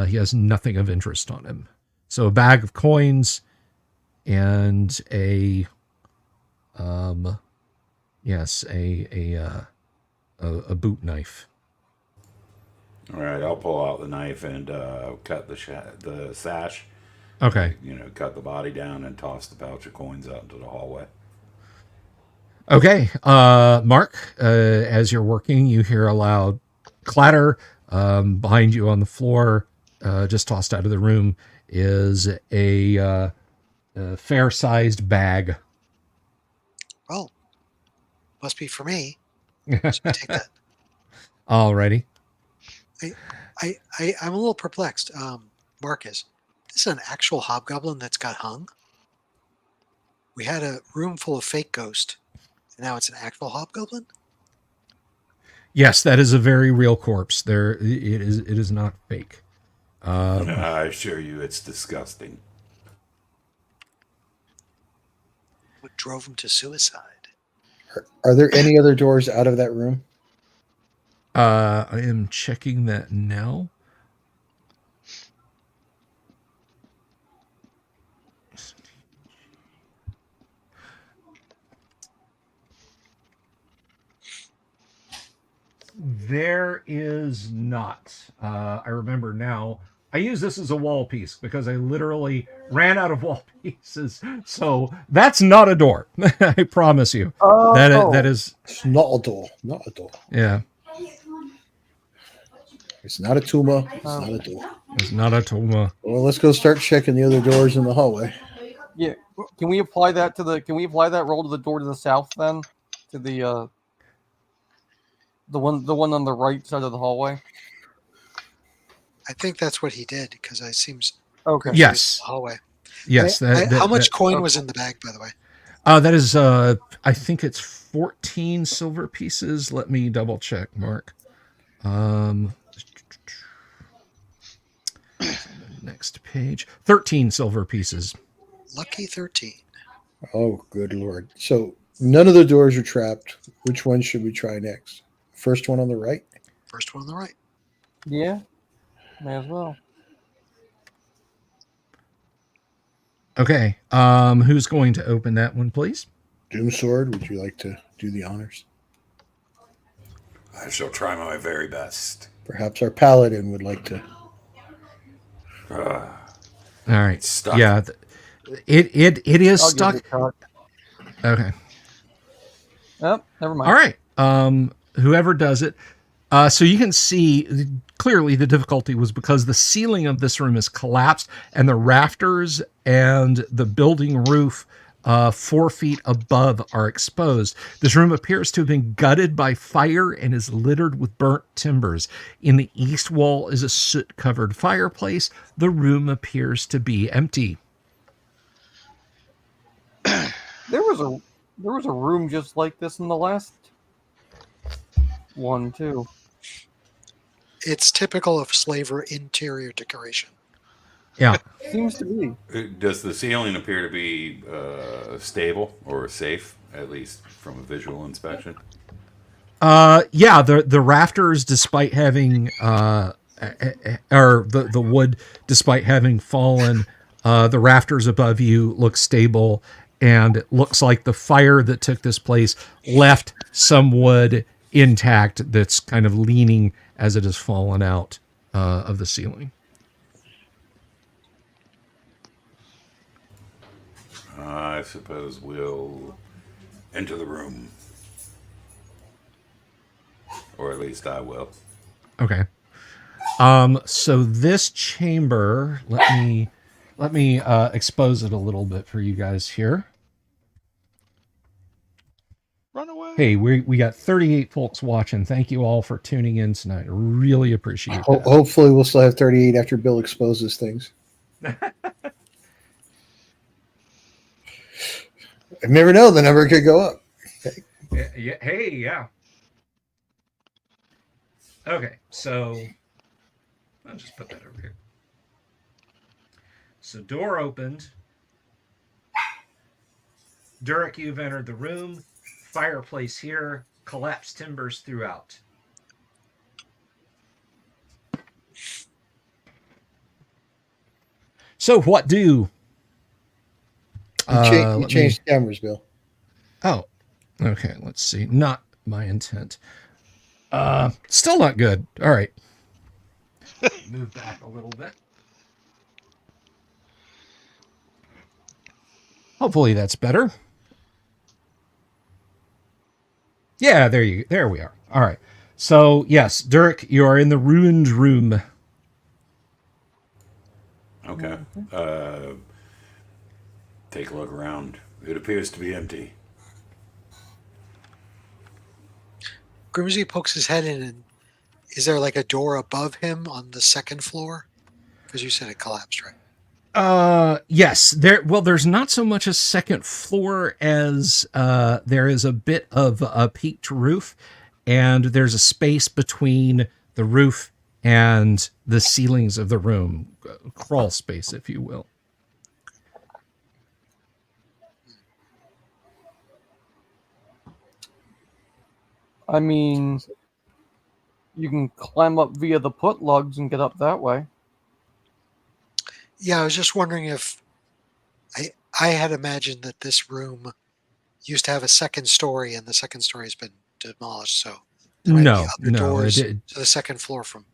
he has nothing of interest on him. So a bag of coins and a boot knife. All right, I'll pull out the knife and cut the sash. Okay. Cut the body down and toss the pouch of coins out into the hallway. Okay. Mark, as you're working, you hear a loud clatter. Behind you on the floor, just tossed out of the room, is a fair-sized bag. Well, must be for me. So I take that. Alrighty. I'm a little perplexed. Marcus, this is an actual hobgoblin that's got hung? We had a room full of fake ghost, and now it's an actual hobgoblin? Yes, that is a very real corpse. It is not fake. I assure you, it's disgusting. What drove him to suicide? Are there any other doors out of that room? I am checking that now. There is not. I remember now. I use this as a wall piece because I literally ran out of wall pieces. So that's not a door. I promise you. That is. It's not a door. Not a door. Yeah. It's not a tumor. It's not a door. It's not a Toma. Well, let's go start checking the other doors in the hallway. Yeah. Can we apply that Can we apply that roll to the door to the south then? To the one on the right side of the hallway? I think that's what he did because it seems Okay. Yes. hallway. Yes. How much that- coin was in the bag, by the way? That is, I think it's 14 silver pieces. Let me double check, Mark. Next page. 13 silver pieces. Lucky 13. Oh, good Lord. So none of the doors are trapped. Which one should we try next? First one on the right? First one on the right. Yeah, may as well. Okay. Who's going to open that one, please? Doomsword, would you like to do the honors? I shall try my very best. Perhaps our paladin would like to. All right. Stuck. Yeah. It is I'll stuck. give it a shot. Okay. Oh, never mind. All right. Whoever does it. So you can see clearly the difficulty was because the ceiling of this room is collapsed and the rafters and the building roof 4 feet above are exposed. This room appears to have been gutted by fire and is littered with burnt timbers. In the east wall is a soot-covered fireplace. The room appears to be empty. There was a room just like this in the last one too. It's typical of slaver interior decoration. Yeah. Seems to be. Does the ceiling appear to be stable or safe, at least from a visual inspection? Yeah, the rafters, despite having or the wood, despite having fallen, the rafters above you look stable, and it looks like the fire that took this place left some wood intact that's kind of leaning as it has fallen out of the ceiling. I suppose we'll enter the room. Or at least I will. Okay. So this chamber, let me expose it a little bit for you guys here. Run away. Hey, we got 38 folks watching. Thank you all for tuning in tonight. I really appreciate that. Hopefully, we'll still have 38 after Bill exposes things. I never know. The number could go up. Yeah. Hey, yeah. Okay, so I'll just put that over here. So door opened. Durek, you've entered the room. Fireplace here. Collapsed timbers throughout. So what do? You changed cameras, Bill. Oh, okay. Let's see. Not my intent. Still not good. All right. Move back a little bit. Hopefully that's better. Yeah, there we are. All right. So yes, Durek, you are in the ruined room. Okay. Take a look around. It appears to be empty. Grimsby pokes his head in, and is there like a door above him on the second floor? Because you said it collapsed, right? Yes. There's not so much a second floor as there is a bit of a peaked roof, and there's a space between the roof and the ceilings of the room, crawl space, if you will. I mean, you can climb up via the put lugs and get up that way. Yeah, I was just wondering if I had imagined that this room used to have a second story, and the second story has been demolished. So there might be other doors to the second floor from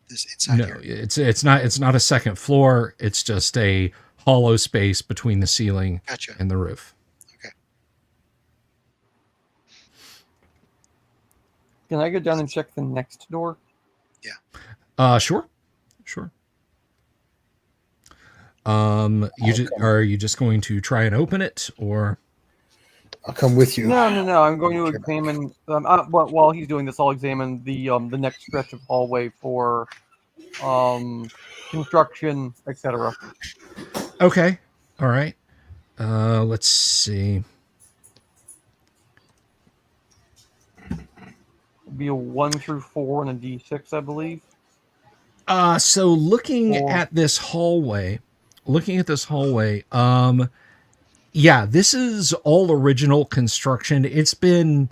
this inside here. It's not a second floor. It's just a hollow space between the ceiling and the roof. Okay. Can I go down and check the next door? Yeah. Sure. Are you just going to try and open it, or? I'll come with you. No. I'm going to examine. While he's doing this, I'll examine the next stretch of hallway for construction, etc. Okay. All right. Let's see. be a 1 through 4 and a D6, I believe. So looking Or- at this hallway, yeah, this is all original construction. It's been,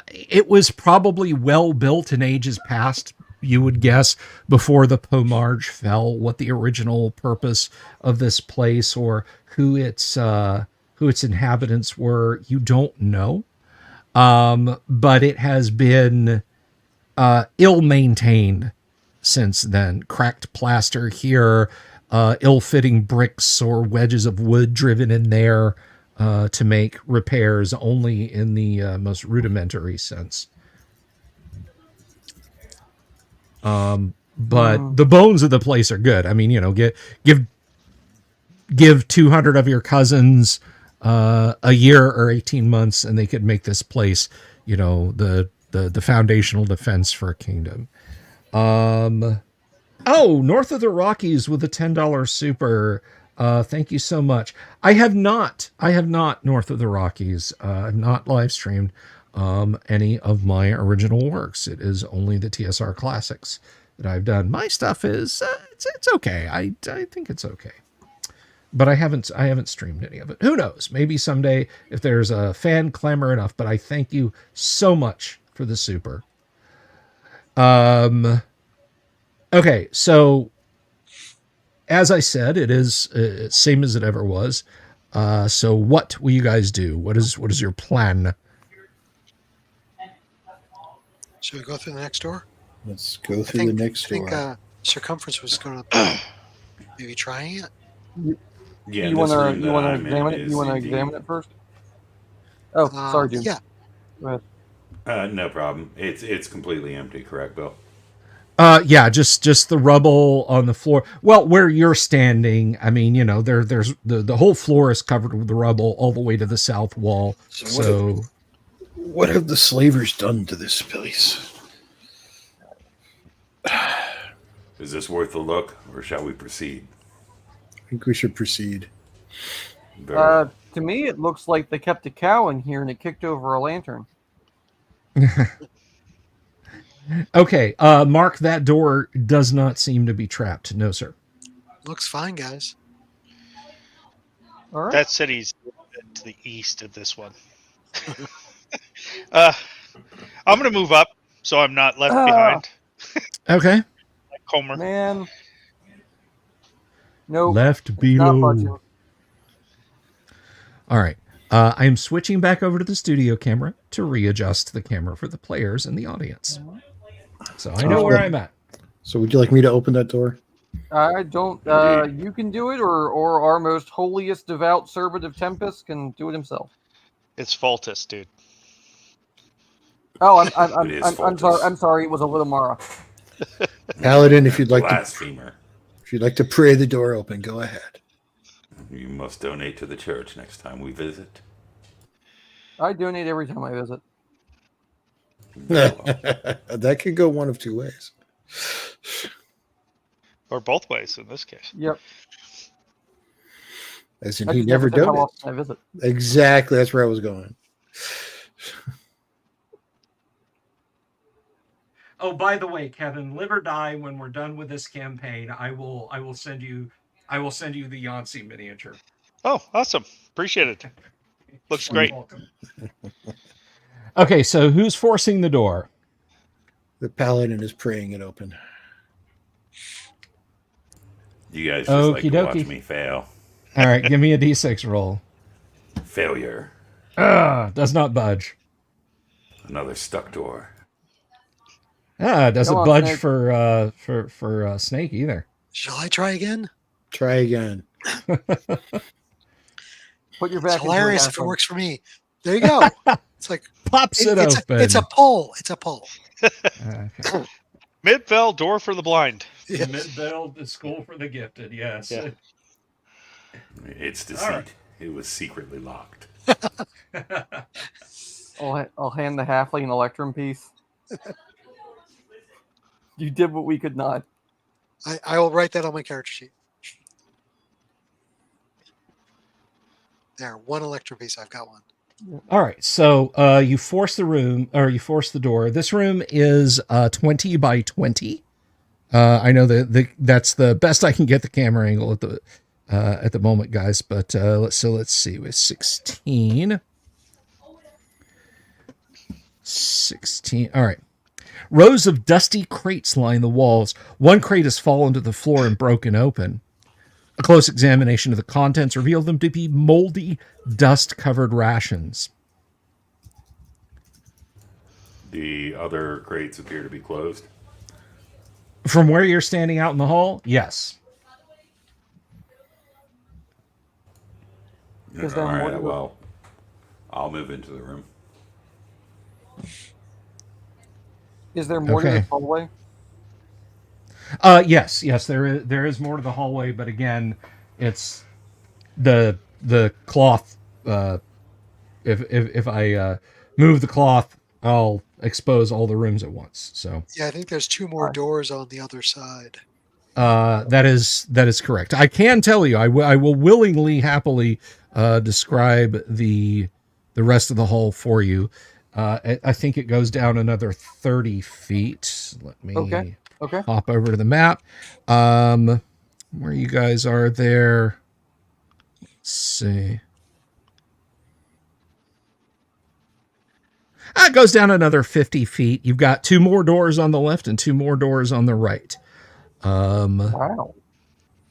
it was probably well built in ages past, you would guess, before the Pomarge fell. What the original purpose of this place or who its inhabitants were, you don't know. But it has been ill-maintained since then. Cracked plaster here, ill-fitting bricks or wedges of wood driven in there to make repairs only in the most rudimentary sense. But the bones of the place are good. I mean, you know, give 200 of your cousins a year or 18 months and they could make this place, you know, the foundational defense for a kingdom. North of the Rockies with a $10 super. Thank you so much. I have not North of the Rockies. I've not live streamed any of my original works. It is only the TSR classics that I've done. My stuff is it's okay. I think it's okay. But I haven't streamed any of it. Who knows? Maybe someday if there's a fan clamor enough. But I thank you so much for the super. Okay, so as I said, it is same as it ever was. So what will you guys do? What is your plan? Should we go through the next door? Let's go through the next door. I think Circumference was going to maybe trying it. Yeah, you want to examine it? You want to examine it first? Oh, sorry, Jim. Yeah. Go ahead. No problem. It's completely empty, correct, Bill? Yeah, just the rubble on the floor. Well, where you're standing, I mean, you know, there's the whole floor is covered with the rubble all the way to the south wall. So what have the slavers done to this place? Is this worth a look, or shall we proceed? I think we should proceed. To me, it looks like they kept a cow in here and it kicked over a lantern. Okay, Mark, that door does not seem to be trapped. No, sir. Looks fine, guys. All right. That city's to the east of this one. I'm going to move up so I'm not left behind. Okay. Like Homer. Man. Nope. Left Not below. budging. All right. I am switching back over to the studio camera to readjust the camera for the players and the audience. So I know where I'm at. So would you like me to open that door? I don't. You can do it, or our most holiest devout servant of Tempest can do it himself. It's Faltus, dude. Oh, It is I'm sorry. Faltus. I'm sorry. It was a little Mara. Paladin, if you'd like to Blasphemer. pray the door open, go ahead. You must donate to the church next time we visit. I donate every time I visit. That could go one of two ways. Or both ways in this case. Yep. As in, I he just never said how donates. often I visit. Exactly, that's where I was going. Oh, by the way, Kevin, live or die. When we're done with this campaign, I will send you the Yancey miniature. Oh, awesome. Appreciate it. Looks You're great. welcome. Okay, so who's forcing the door? The paladin is praying it open. You guys just like to Okie watch dokie. me fail. All right, give me a d6 roll. Failure. Does not budge. Another stuck door. Doesn't Come on, budge Snake. for Snake either. Shall I try again? Try again. Put your back. It's hilarious if it works for me. There you go. It's like Pops it it's open. it's a poll. It's a poll. Okay. Midvale, door for the blind. Yeah. Mid-Bell, the school for the gifted, yes. Yeah. It's deceit. All right. It was secretly locked. I'll hand the halfling an electrum piece. You did what we could not. I will write that on my character sheet. There, one electro piece. I've got one. All right, so you force the room, or you force the door. This room is 20 by 20. I know that's the best I can get the camera angle at the moment, guys. But let's see, with 16. All right. Rows of dusty crates line the walls. One crate has fallen to the floor and broken open. A close examination of the contents revealed them to be moldy, dust-covered rations. The other crates appear to be closed. From where you're standing out in the hall, yes. Is All there more right, to- well, I'll move into the room. Is there more to Okay. this hallway? Yes, there is more to the hallway, but again, it's the cloth. If I move the cloth, I'll expose all the rooms at once. So Yeah, I think there's 2 more doors on the other side. that is correct. I can tell you, I will willingly, happily describe the rest of the hall for you. I think it goes down another 30 feet. Let me Okay. hop over to the map. Where you guys are there. Let's see. It goes down another 50 feet. You've got 2 more doors on the left and 2 more doors on the right. Wow.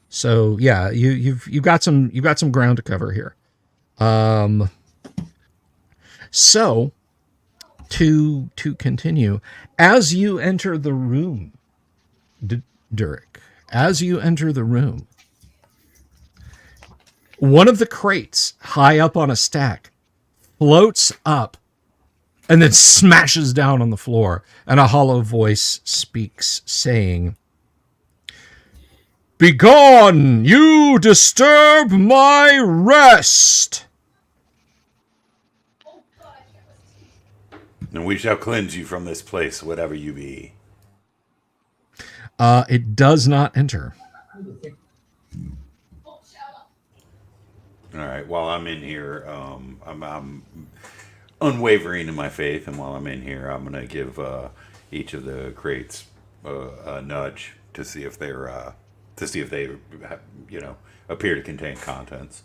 So yeah, you've got some ground to cover here. So to continue, as you enter the room, Durek, as you enter the room, one of the crates high up on a stack floats up and then smashes down on the floor, and a hollow voice speaks, saying, "Begone! You disturb my rest!" And we shall cleanse you from this place, whatever you be. It does not enter. All right. While I'm in here, I'm unwavering in my faith, and while I'm in here, I'm gonna give each of the crates a nudge to see if they appear to contain contents.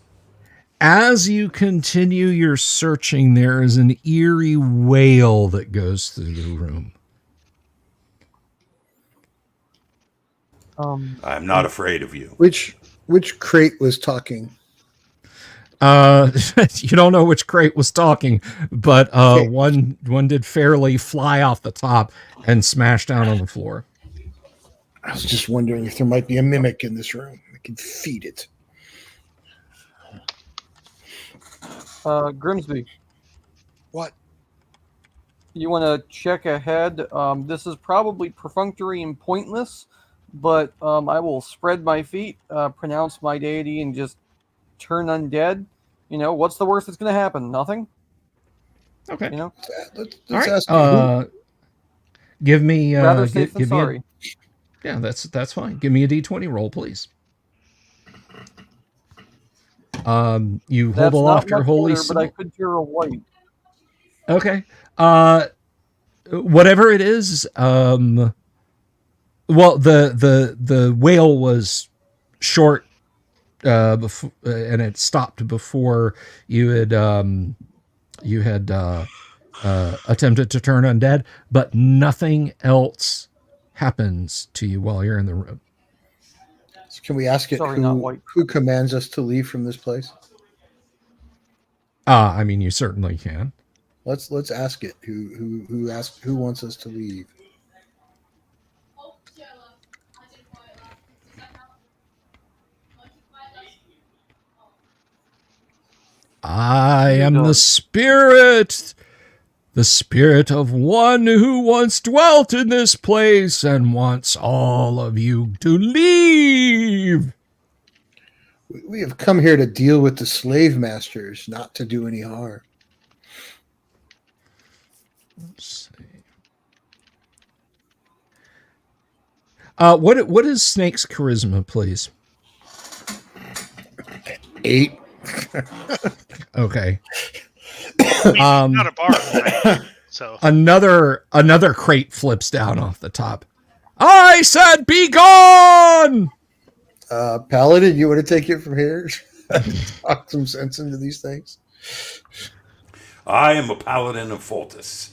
As you continue your searching, there is an eerie wail that goes through the room. I'm not afraid of you. Which crate was talking? You don't know which crate was talking, but Okay. one did fairly fly off the top and smash down on the floor. I was just wondering if there might be a mimic in this room. I can feed it. Grimsby, What? you want to check ahead? This is probably perfunctory and pointless, but I will spread my feet, pronounce my deity, and just turn undead. You know, what's the worst that's going to happen? Nothing. Okay. You know, Let's All right. ask who. Give me rather safe than give me sorry. yeah, that's fine. Give me a D20 roll, please. You hold That's aloft not your much holy better, but I symbol. could hear a white. Okay. Whatever it is, well, the whale was short, before, and it stopped before you had attempted to turn undead, but nothing else happens to you while you're in the room. Can we ask it Sorry, not white. who commands us to leave from this place? I mean, you certainly can. Let's ask it who wants us to leave. I am the spirit of one who once dwelt in this place and wants all of you to leave. We have come here to deal with the slave masters, not to do any harm. Let's see. What is Snake's charisma, please? 8. Okay. Not a bar, right? So Another crate flips down off the top. I said, "Be gone!" Paladin, you want to take it from here? Talk some sense into these things. I am a paladin of Foltus,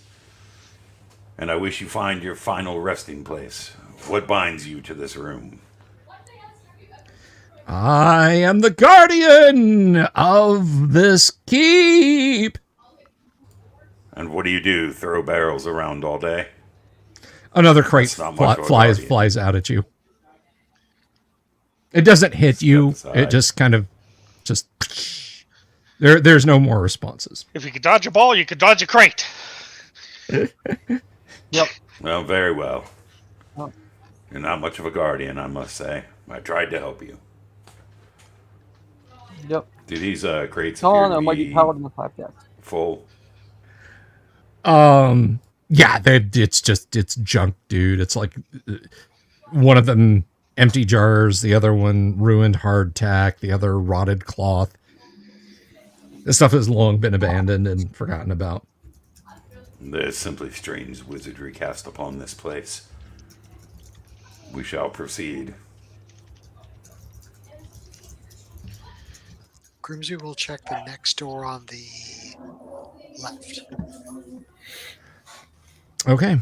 and I wish you find your final resting place. What binds you to this room? I am the guardian of this keep. And what do? Throw barrels around all day? Another crate That's not much of a flies guardian. out at you. It doesn't hit you. Step It aside. just kind of just there's no more responses. if you could dodge a ball, you could dodge a crate. Yep. Well, very well. Oh. You're not much of a guardian, I must say. I tried to help you. Yep. Do these crates No, appear no, to mighty be paladin of flapjacks. full? Yeah, it's junk, dude. It's like one of them empty jars, the other one ruined hardtack, the other rotted cloth. This stuff has long been abandoned and forgotten about. There's simply strange wizardry cast upon this place. We shall proceed. Grimsby will check the next door on the left. Okay.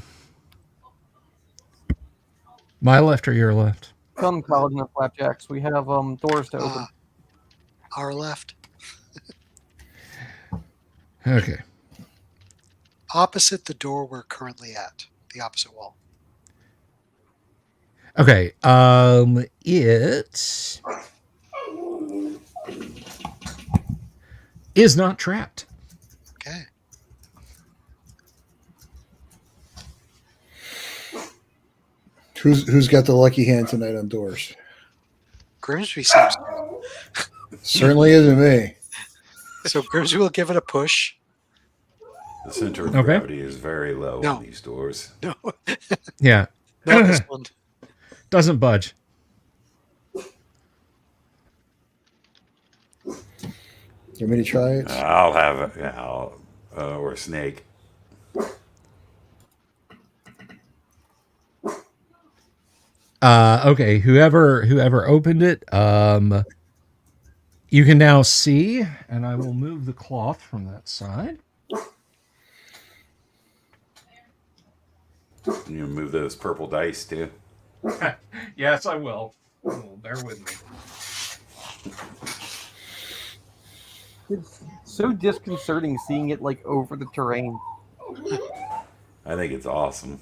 My left or your left? Come, paladin of flapjacks. We have doors to open. Our left. Okay. Opposite the door we're currently at. The opposite wall. Okay. It is not trapped. Okay. Who's got the lucky hand tonight on doors? Grimsby seems Certainly isn't me. so. Grimsby will give it a push. The center of Okay. gravity is very low No. on these doors. No, Yeah. not this one. Doesn't budge. You want me to try it? I'll have it. Yeah, or a snake. Okay, whoever opened it, you can now see, and I will move the cloth from that side. You move those purple dice too. Yes, I will. Bear with me. It's so disconcerting seeing it like over the terrain. I think it's awesome.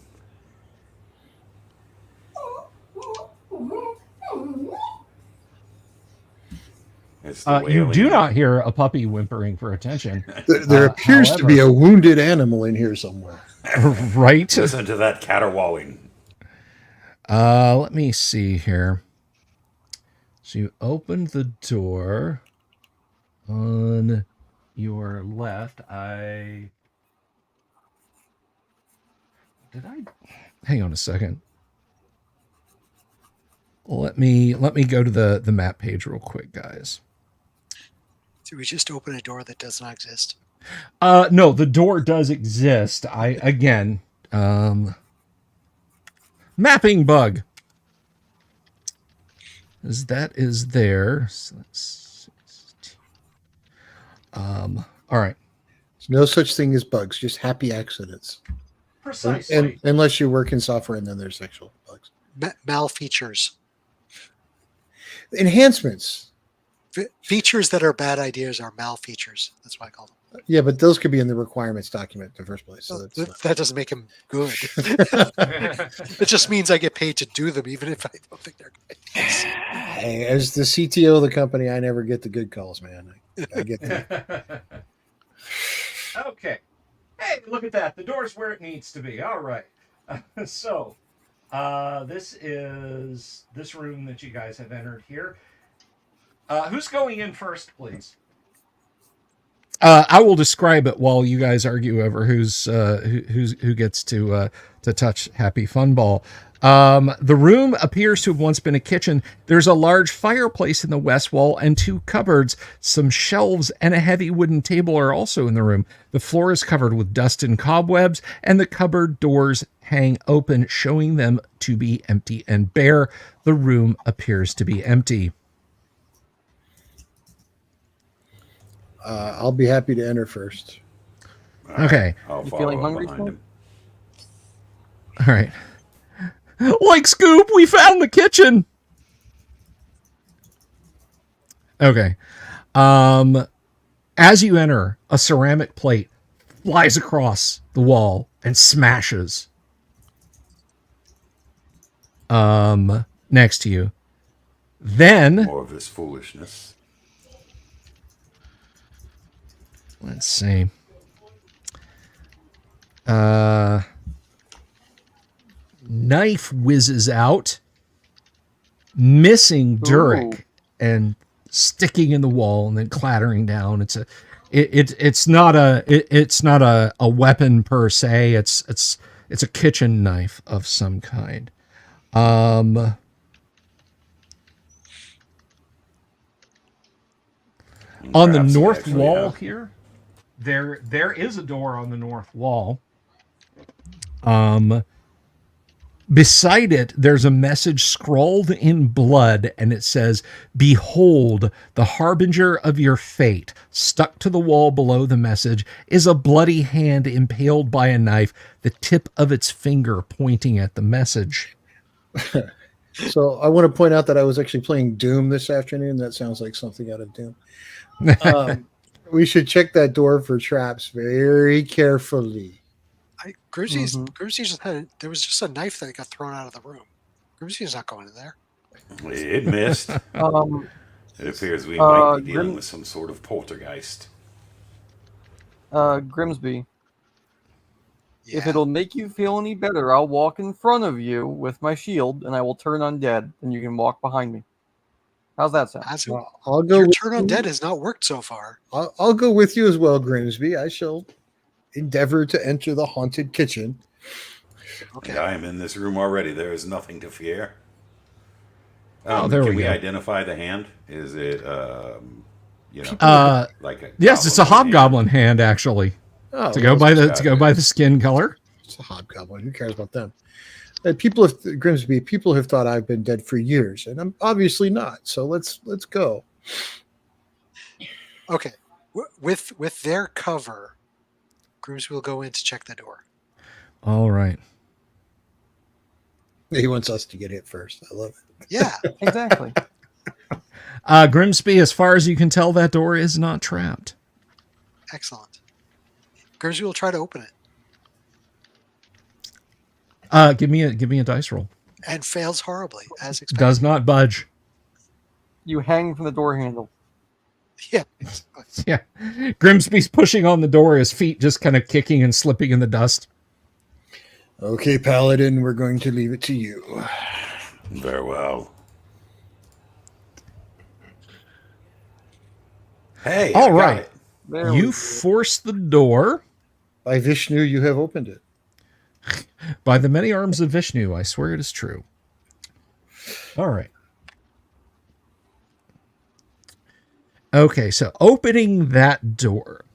It's the You wailing. do not hear a puppy whimpering for attention, There appears to be a wounded animal in here somewhere. right? Listen to that caterwauling. Let me see here. So you opened the door on your left. Hang on a second. Let me go to the map page real quick, guys. Did we just open a door that does not exist? No, the door does exist. Mapping bug. That is there. So all right. There's no such thing as bugs, just happy accidents. Precisely. And unless you work in software and then there's sexual bugs. Malfeatures. Enhancements. Features that are bad ideas are malfeatures. That's what I call them. Yeah, but those could be in the requirements document in the first place. So Well, that's that doesn't make them good. It just means I get paid to do them, even if I don't think they're good. Hey, as the CTO of the company, I never get the good calls, man. I get that. Okay. Hey, look at that. The door's where it needs to be. All right. So, this is this room that you guys have entered here. Who's going in first, please? I will describe it while you guys argue over who gets to touch Happy Fun Ball. The room appears to have once been a kitchen. There's a large fireplace in the west wall and 2 cupboards. Some shelves and a heavy wooden table are also in the room. The floor is covered with dust and cobwebs, and the cupboard doors hang open, showing them to be empty and bare. The room appears to be empty. I'll be happy to enter first. Okay. I'll You follow feeling up hungry, behind him. All right. Like Scoop, we found the kitchen. Okay. As you enter, a ceramic plate flies across the wall and smashes next to you. Then More of this foolishness. let's see. Knife whizzes out, missing Durek and sticking in the wall and then clattering down. It's not a weapon per se. It's a kitchen knife of some kind. On the Perhaps it north actually wall has- here, there is a door on the north wall. Beside it, there's a message scrawled in blood, and it says, "Behold, the harbinger of your fate." Stuck to the wall below the message is a bloody hand impaled by a knife, the tip of its finger pointing at the message. So I want to point out that I was actually playing Doom this afternoon. That sounds like something out of Doom. We should check that door for traps very carefully. Groovsy's just there was just a knife that got thrown out of the room. Groovsy's not going in there. It missed. It appears we might be dealing with some sort of poltergeist. Grimsby, if it'll make you feel any better, I'll walk in front of you with my shield, and I will turn undead, and you can walk behind me. How's that sound? I'll go. Your with turn you. undead has not worked so far. I'll go with you as well, Grimsby. I shall endeavor to enter the haunted kitchen. Okay. I am in this room already. There is nothing to fear. There can we we go. identify the hand? Is it, like a Yes, it's a hobgoblin hand, actually. Oh, To go by the skin color. It's a hobgoblin. Who cares about them? Grimsby, people have thought I've been dead for years, and I'm obviously not. So let's go. Okay. With their cover, Grimsby will go in to check the door. All right. He wants us to get hit first. I love it. Yeah. Exactly. Grimsby, as far as you can tell, that door is not trapped. Excellent. Grimsby will try to open it Give me a dice roll. and fails horribly, as expected. Does not budge. You hang from the door handle. Yeah. Yeah. Grimsby's pushing on the door, his feet just kind of kicking and slipping in the dust. Okay, Paladin, we're going to leave it to you. Very well. Hey, All I got right. it. There we You go. force the door. By Vishnu, you have opened it. By the many arms of Vishnu, I swear it is true. All right. Okay, so opening that door.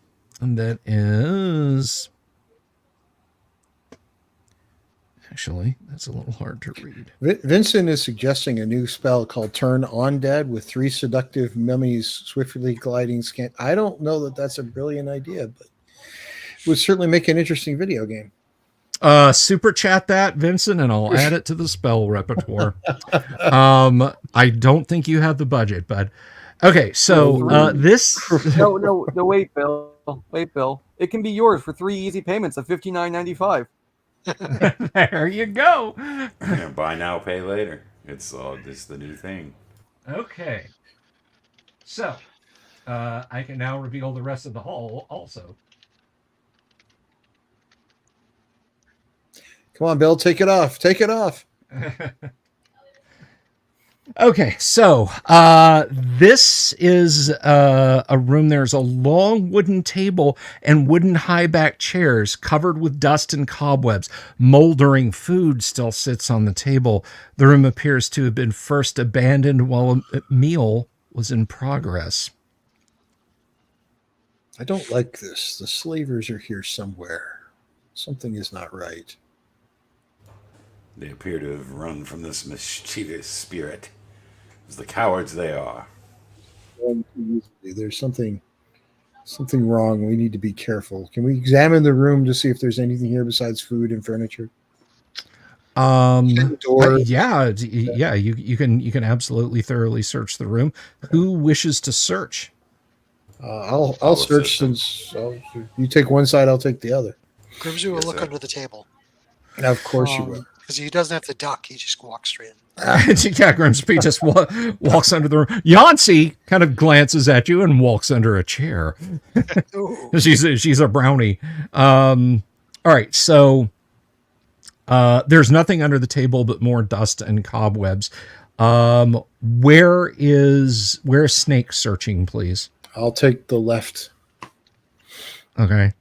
And that is... Actually, that's a little hard to read. Vincent is suggesting a new spell called Turn On Dead with 3 seductive mummies swiftly gliding scan. I don't know that that's a brilliant idea, but it would certainly make an interesting video game. Super chat that, Vincent, and I'll add it to the spell repertoire. I don't think you have the budget, but okay. So this. No, wait, Bill. Wait, Bill. It can be yours for 3 easy payments of $59.95. There you go. Yeah, buy now, pay later. It's the new thing. Okay. So I can now reveal the rest of the hall also. Come on, Bill, take it off. Take it off. Okay, so this is a room. There's a long wooden table and wooden high back chairs covered with dust and cobwebs. Moldering food still sits on the table. The room appears to have been first abandoned while a meal was in progress. I don't like this. The slavers are here somewhere. Something is not right. They appear to have run from this mischievous spirit, as the cowards they are. There's something wrong. We need to be careful. Can we examine the room to see if there's anything here besides food and furniture? Door. Yeah, you can absolutely thoroughly search the room. Who wishes to search? I'll search since you take one side, I'll take the other. Grimsby will Yes, look sir. under the table And of course you will. because he doesn't have to duck. He just walks straight in. Yeah, Grimsby just walks under the room. Yancey kind of glances at you and walks under a chair. Ooh. She's a brownie. All right, so there's nothing under the table but more dust and cobwebs. Where's Snake searching, please? I'll take the left. Okay.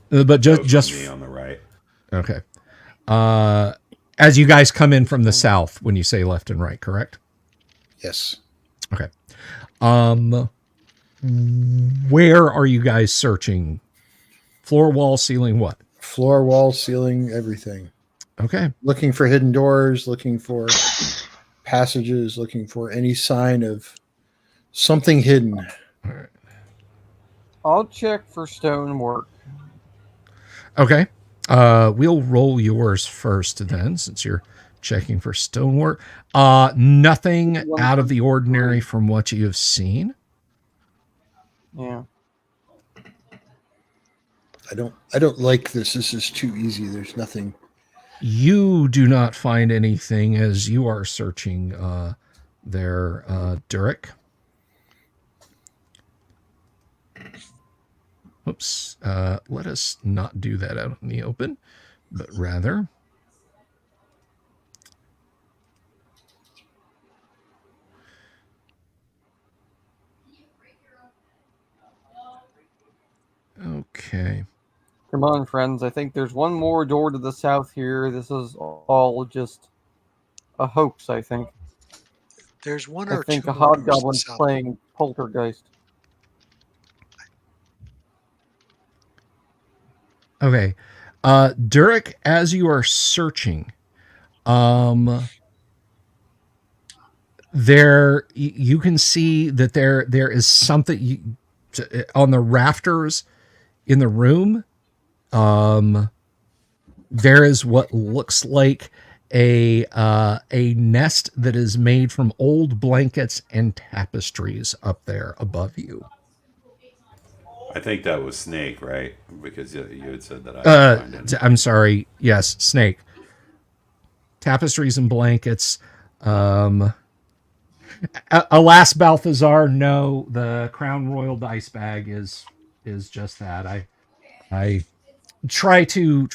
But just me on the right. okay. As you guys come in from the south, when you say left and right, correct? Yes. Okay. Where are you guys searching? Floor, wall, ceiling, what? Floor, wall, ceiling, everything. Okay. Looking for hidden doors, looking for passages, looking for any sign of something hidden. I'll check for stonework. Okay. We'll roll yours first then, since you're checking for stonework. Nothing out of the ordinary from what you have seen. Yeah. I don't like this. This is too easy. There's nothing. You do not find anything as you are searching there, Durek. Oops. Let us not do that out in the open, but rather okay. Come on, friends. I think there's one more door to the south here. This is all just a hoax, I think. There's one I or think two a more doors to the hobgoblin's south. playing poltergeist. Okay. Durek, as you are searching, there you can see that there is something on the rafters in the room. There is what looks like a nest that is made from old blankets and tapestries up there above you. I think that was Snake, right? Because you had said that I could find anything. I'm sorry. Yes, Snake. Tapestries and blankets. Alas, Balthazar, no, the Crown Royal dice bag is just that. I try to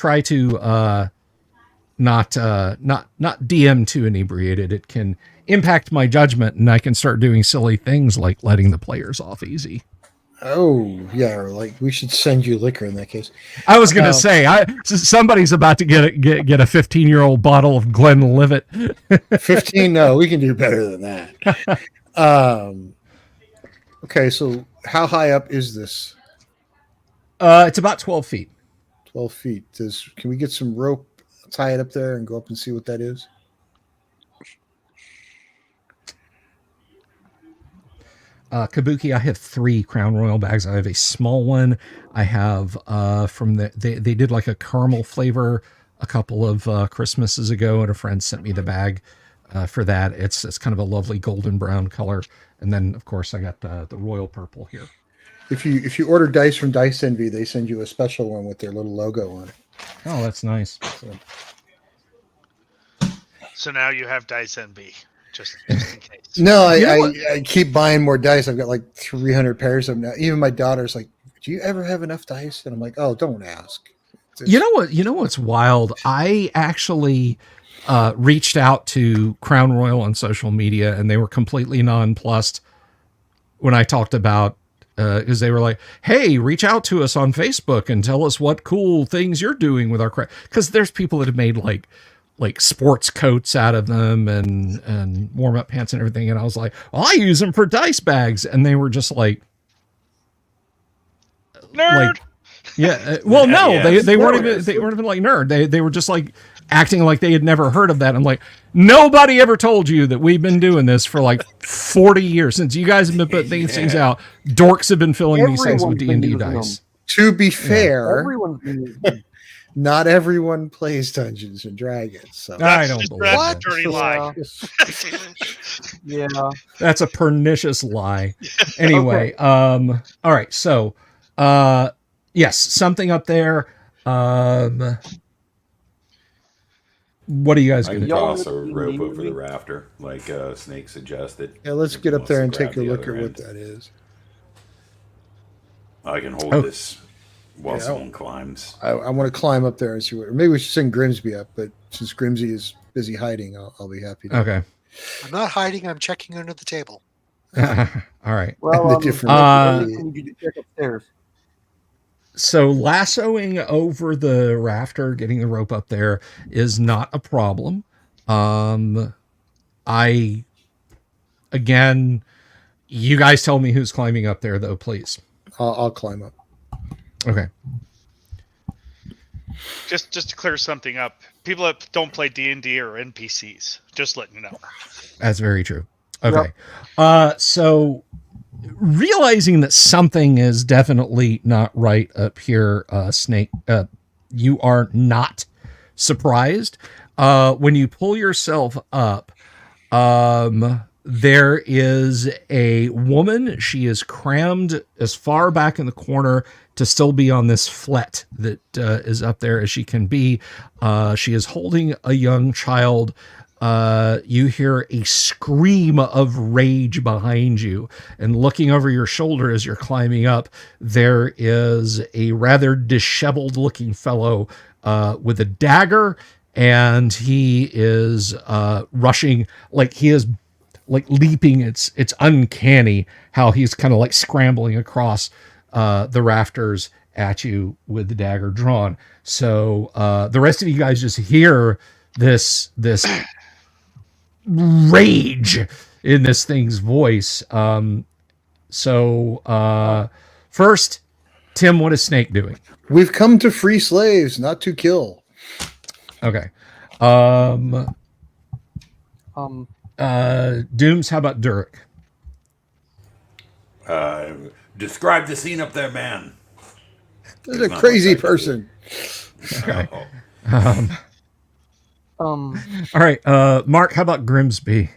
not DM too inebriated. It can impact my judgment, and I can start doing silly things like letting the players off easy. Oh, yeah. Or like we should send you liquor in that case. I was gonna say, somebody's about to get a 15-year-old bottle of Glenlivet. 15? No, we can do better than that. Okay, so how high up is this? It's about 12 feet. 12 feet. Can we get some rope, tie it up there, and go up and see what that is? Kabuki, I have 3 Crown Royal bags. I have a small one. I have they did like a caramel flavor a couple of Christmases ago, and a friend sent me the bag for that. It's kind of a lovely golden brown color, and then of course I got the royal purple here. If you order dice from Dice Envy, they send you a special one with their little logo on it. Oh, that's nice. So now you have Dice NB, just in case. No, You I keep buying more dice. I've got like 300 pairs of them now. Even my daughter's like, "Do you ever have enough dice?" And I'm like, "Oh, don't ask." You know what's wild? I actually reached out to Crown Royal on social media, and they were completely nonplussed when I talked about, because they were like, hey, reach out to us on Facebook and tell us what cool things you're doing with our craft. Because there's people that have made like sports coats out of them and warm up pants and everything. And I was like, well, I use them for dice bags. And they were just like, Nerd. Well, no, Yes. they weren't even like nerd. They were just like acting like they had never heard of that. I'm like, nobody ever told you that we've been doing this for like 40 years since you guys have been putting these things out. Dorks have been filling these things with Everyone's been D&D using dice. To be fair, Everyone's been using them. not everyone plays Dungeons and Dragons. So I That's don't just believe that's a that. dirty lie. Yeah. That's a pernicious lie. Anyway, all right. So, yes, something up there. What are you guys I going can to do? toss a rope over the rafter, like Snake suggested. yeah, let's If get he up there and wants to take a grab the look other at what end. that is. I can hold this while someone climbs. I want to climb up there and see what. Or maybe we should send Grimsby up, but since Grimsby is busy hiding, I'll be happy to. Okay. I'm not hiding. I'm checking under the table. All right. Well, The different- I need you to check upstairs. So lassoing over the rafter, getting the rope up there is not a problem. Again, you guys tell me who's climbing up there though, please. I'll climb up. Okay. Just to clear something up, people that don't play D&D are NPCs. Just letting you know. That's very true. Okay. So realizing that something is definitely not right up here, Snake, you are not surprised. When you pull yourself up, there is a woman. She is crammed as far back in the corner to still be on this flet that is up there as she can be. She is holding a young child. You hear a scream of rage behind you, and looking over your shoulder as you're climbing up, there is a rather disheveled looking fellow with a dagger, and he is rushing, like he is like leaping. It's uncanny how he's kind of like scrambling across the rafters at you with the dagger drawn. So the rest of you guys just hear this rage in this thing's voice. First, Tim, what is Snake doing? We've come to free slaves, not to kill. Okay. Um, Dooms, how about Durek? Describe the scene up there, man. There's It's a not crazy much I can do. person. Okay. um, All right. Mark, how about Grimsby?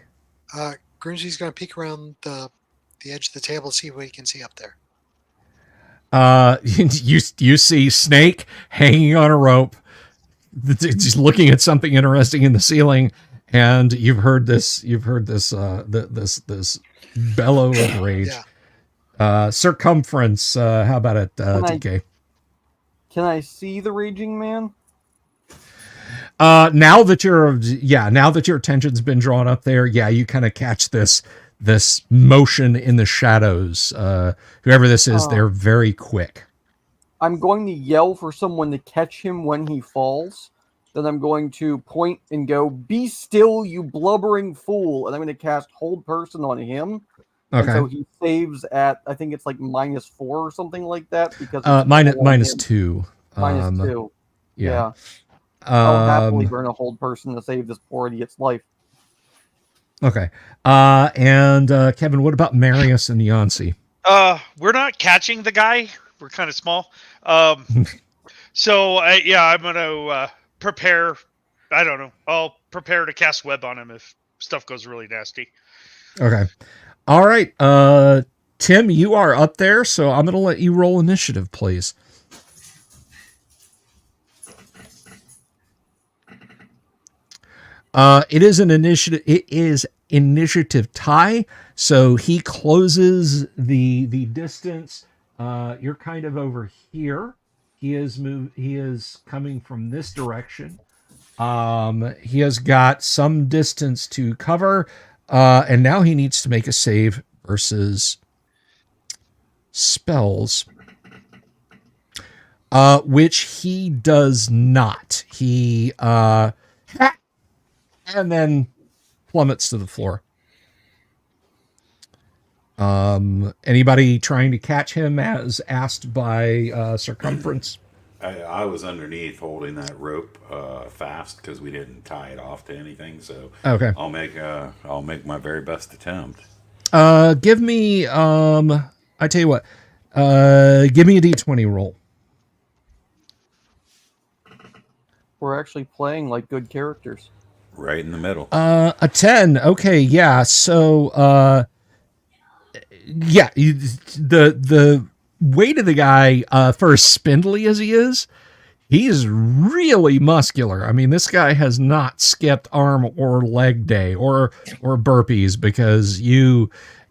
Grimsby's going to peek around the edge of the table to see what he can see up there. You see Snake hanging on a rope, just looking at something interesting in the ceiling, and you've heard this this bellow of rage. Circumference. How about it, TK? can I see the raging man? Now that your attention's been drawn up there, you kind of catch this motion in the shadows. Whoever this is, they're very quick. I'm going to yell for someone to catch him when he falls. Then I'm going to point and go, "Be still, you blubbering fool!" And I'm going to cast Hold Person on him. Okay. And so he saves at, I think it's like -4 or something like that. Because minus 2. -2. Yeah. I'll happily burn a Hold Person to save this poor idiot's life. Okay. And Kevin, what about Marius and Yancey? We're not catching the guy. We're kind of small. So I'm gonna prepare. I don't know. I'll prepare to cast web on him if stuff goes really nasty. Okay. All right. Tim, you are up there, so I'm going to let you roll initiative, please. It is initiative tie, so he closes the distance. You're kind of over here. He is coming from this direction. He has got some distance to cover, and now he needs to make a save versus spells, which he does not. He and then plummets to the floor. Anybody trying to catch him as asked by Circumference? I was underneath holding that rope fast because we didn't tie it off to anything. So Okay. I'll make my very best attempt. Give me I tell you what. Give me a D20 roll. We're actually playing like good characters. Right in the middle. A 10. Okay, yeah. So yeah, the weight of the guy, for as spindly as he is, he's really muscular. I mean, this guy has not skipped arm or leg day or burpees because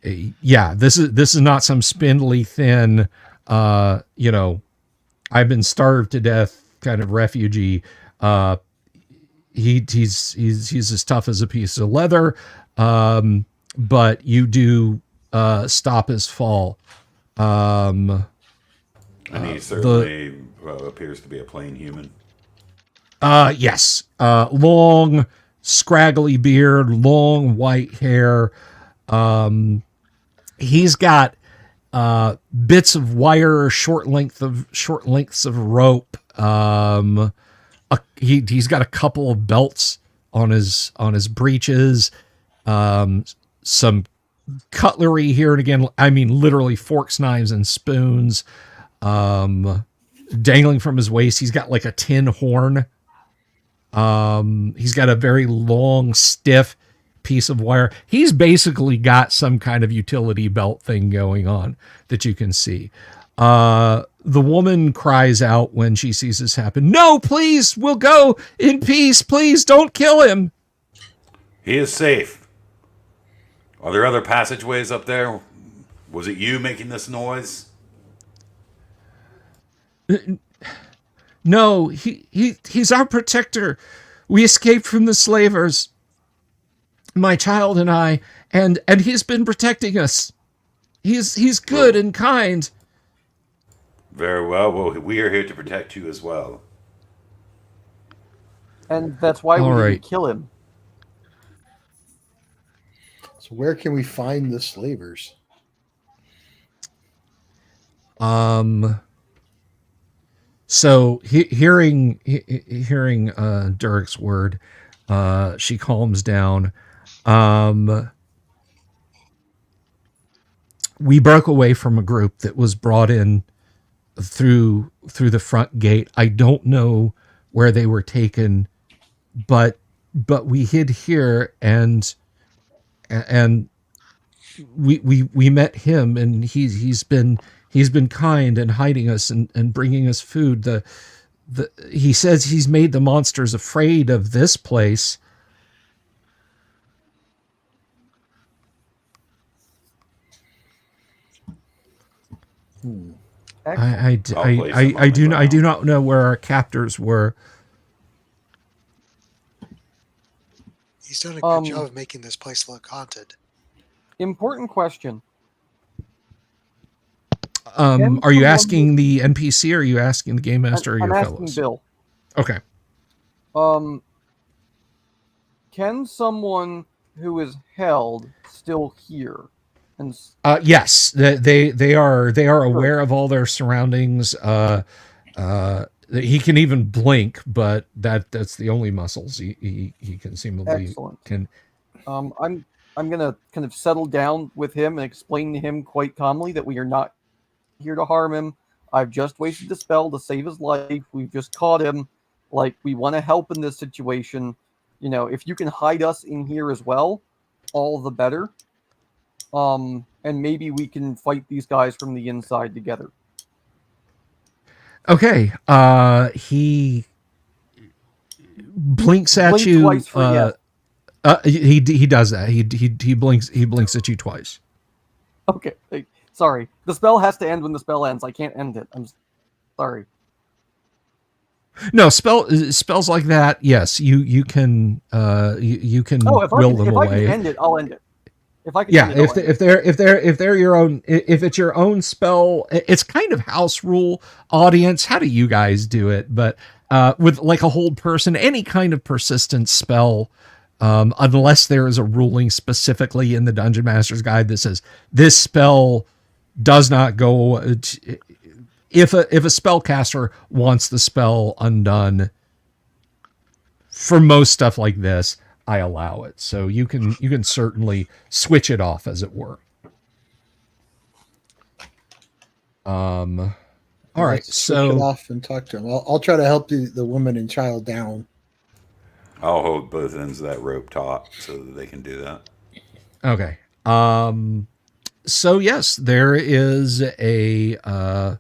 this is not some spindly thin, I've been starved to death kind of refugee. He's as tough as a piece of leather, but you do stop his fall. And he certainly appears to be a plain human. Yes. Long, scraggly beard, long white hair. He's got bits of wire, short lengths of rope. He's got a couple of belts on his breeches. Some cutlery here and again. I mean, literally forks, knives, and spoons. Dangling from his waist. He's got like a tin horn. He's got a very long, stiff piece of wire. He's basically got some kind of utility belt thing going on that you can see. The woman cries out when she sees this happen. No, please, we'll go in peace. Please don't kill him. He is safe. Are there other passageways up there? Was it you making this noise? No, he's our protector. We escaped from the slavers, my child and I, and he's been protecting us. He's good and kind. Very well. Well, we are here to protect you as well. And that's why we didn't kill him. So where can we find the slavers? So hearing Derek's word, she calms down. We broke away from a group that was brought in through the front gate. I don't know where they were taken, but we hid here and we met him, and he's been kind and hiding us and bringing us food. He says he's made the monsters afraid of this place. I do not know where our captors were. He's done a good job of making this place look haunted. Important question. Are you asking the NPC or are you asking the game master or your fellows? I'm asking Bill. Okay. Can someone who is held still hear? And yes, they are aware of all their surroundings. He can even blink, but that's the only muscles he can seemingly excellent. Can. I'm gonna kind of settle down with him and explain to him quite calmly that we are not here to harm him. I've just wasted the spell to save his life. We've just caught him. Like, we want to help in this situation. If you can hide us in here as well, all the better. And maybe we can fight these guys from the inside together. Okay. He blinks at Blink you. Twice for yes. He does that. He blinks at you twice. Okay. Sorry. The spell has to end when the spell ends. I can't end it. I'm sorry. No, spells like that. Yes, you can you can Oh, if will them I away. can end it, I'll end it. If I can Yeah, end it, I'll end it. if they're your own, if it's your own spell, it's kind of house rule. Audience, how do you guys do it? But with like a hold person, any kind of persistent spell, unless there is a ruling specifically in the Dungeon Master's Guide that says this spell does not go. If a spellcaster wants the spell undone, for most stuff like this, I allow it. So you can certainly switch it off, as it were. All right, Let's switch it so off and talk to him. I'll try to help the woman and child down. I'll hold both ends of that rope taut so that they can do that. okay. So yes, there is a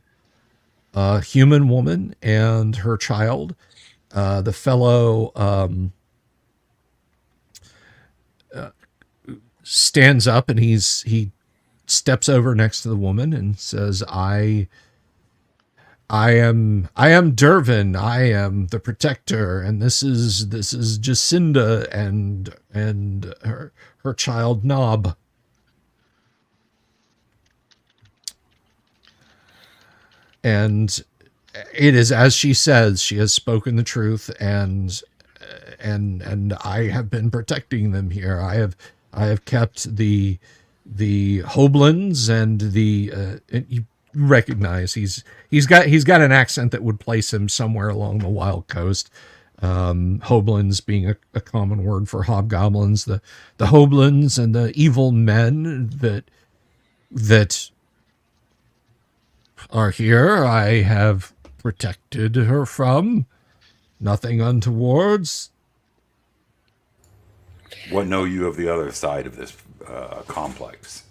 human woman and her child. The fellow stands up and he steps over next to the woman and says, I am Dervin. I am the protector, and this is Jacinda and her child Nob. And it is as she says. She has spoken the truth, and I have been protecting them here. I have kept the Hoblins and the you recognize he's got an accent that would place him somewhere along the Wild Coast. Hoblins being a common word for hobgoblins, the Hoblins and the evil men that are here. I have protected her from nothing untowards. What know you of the other side of this complex?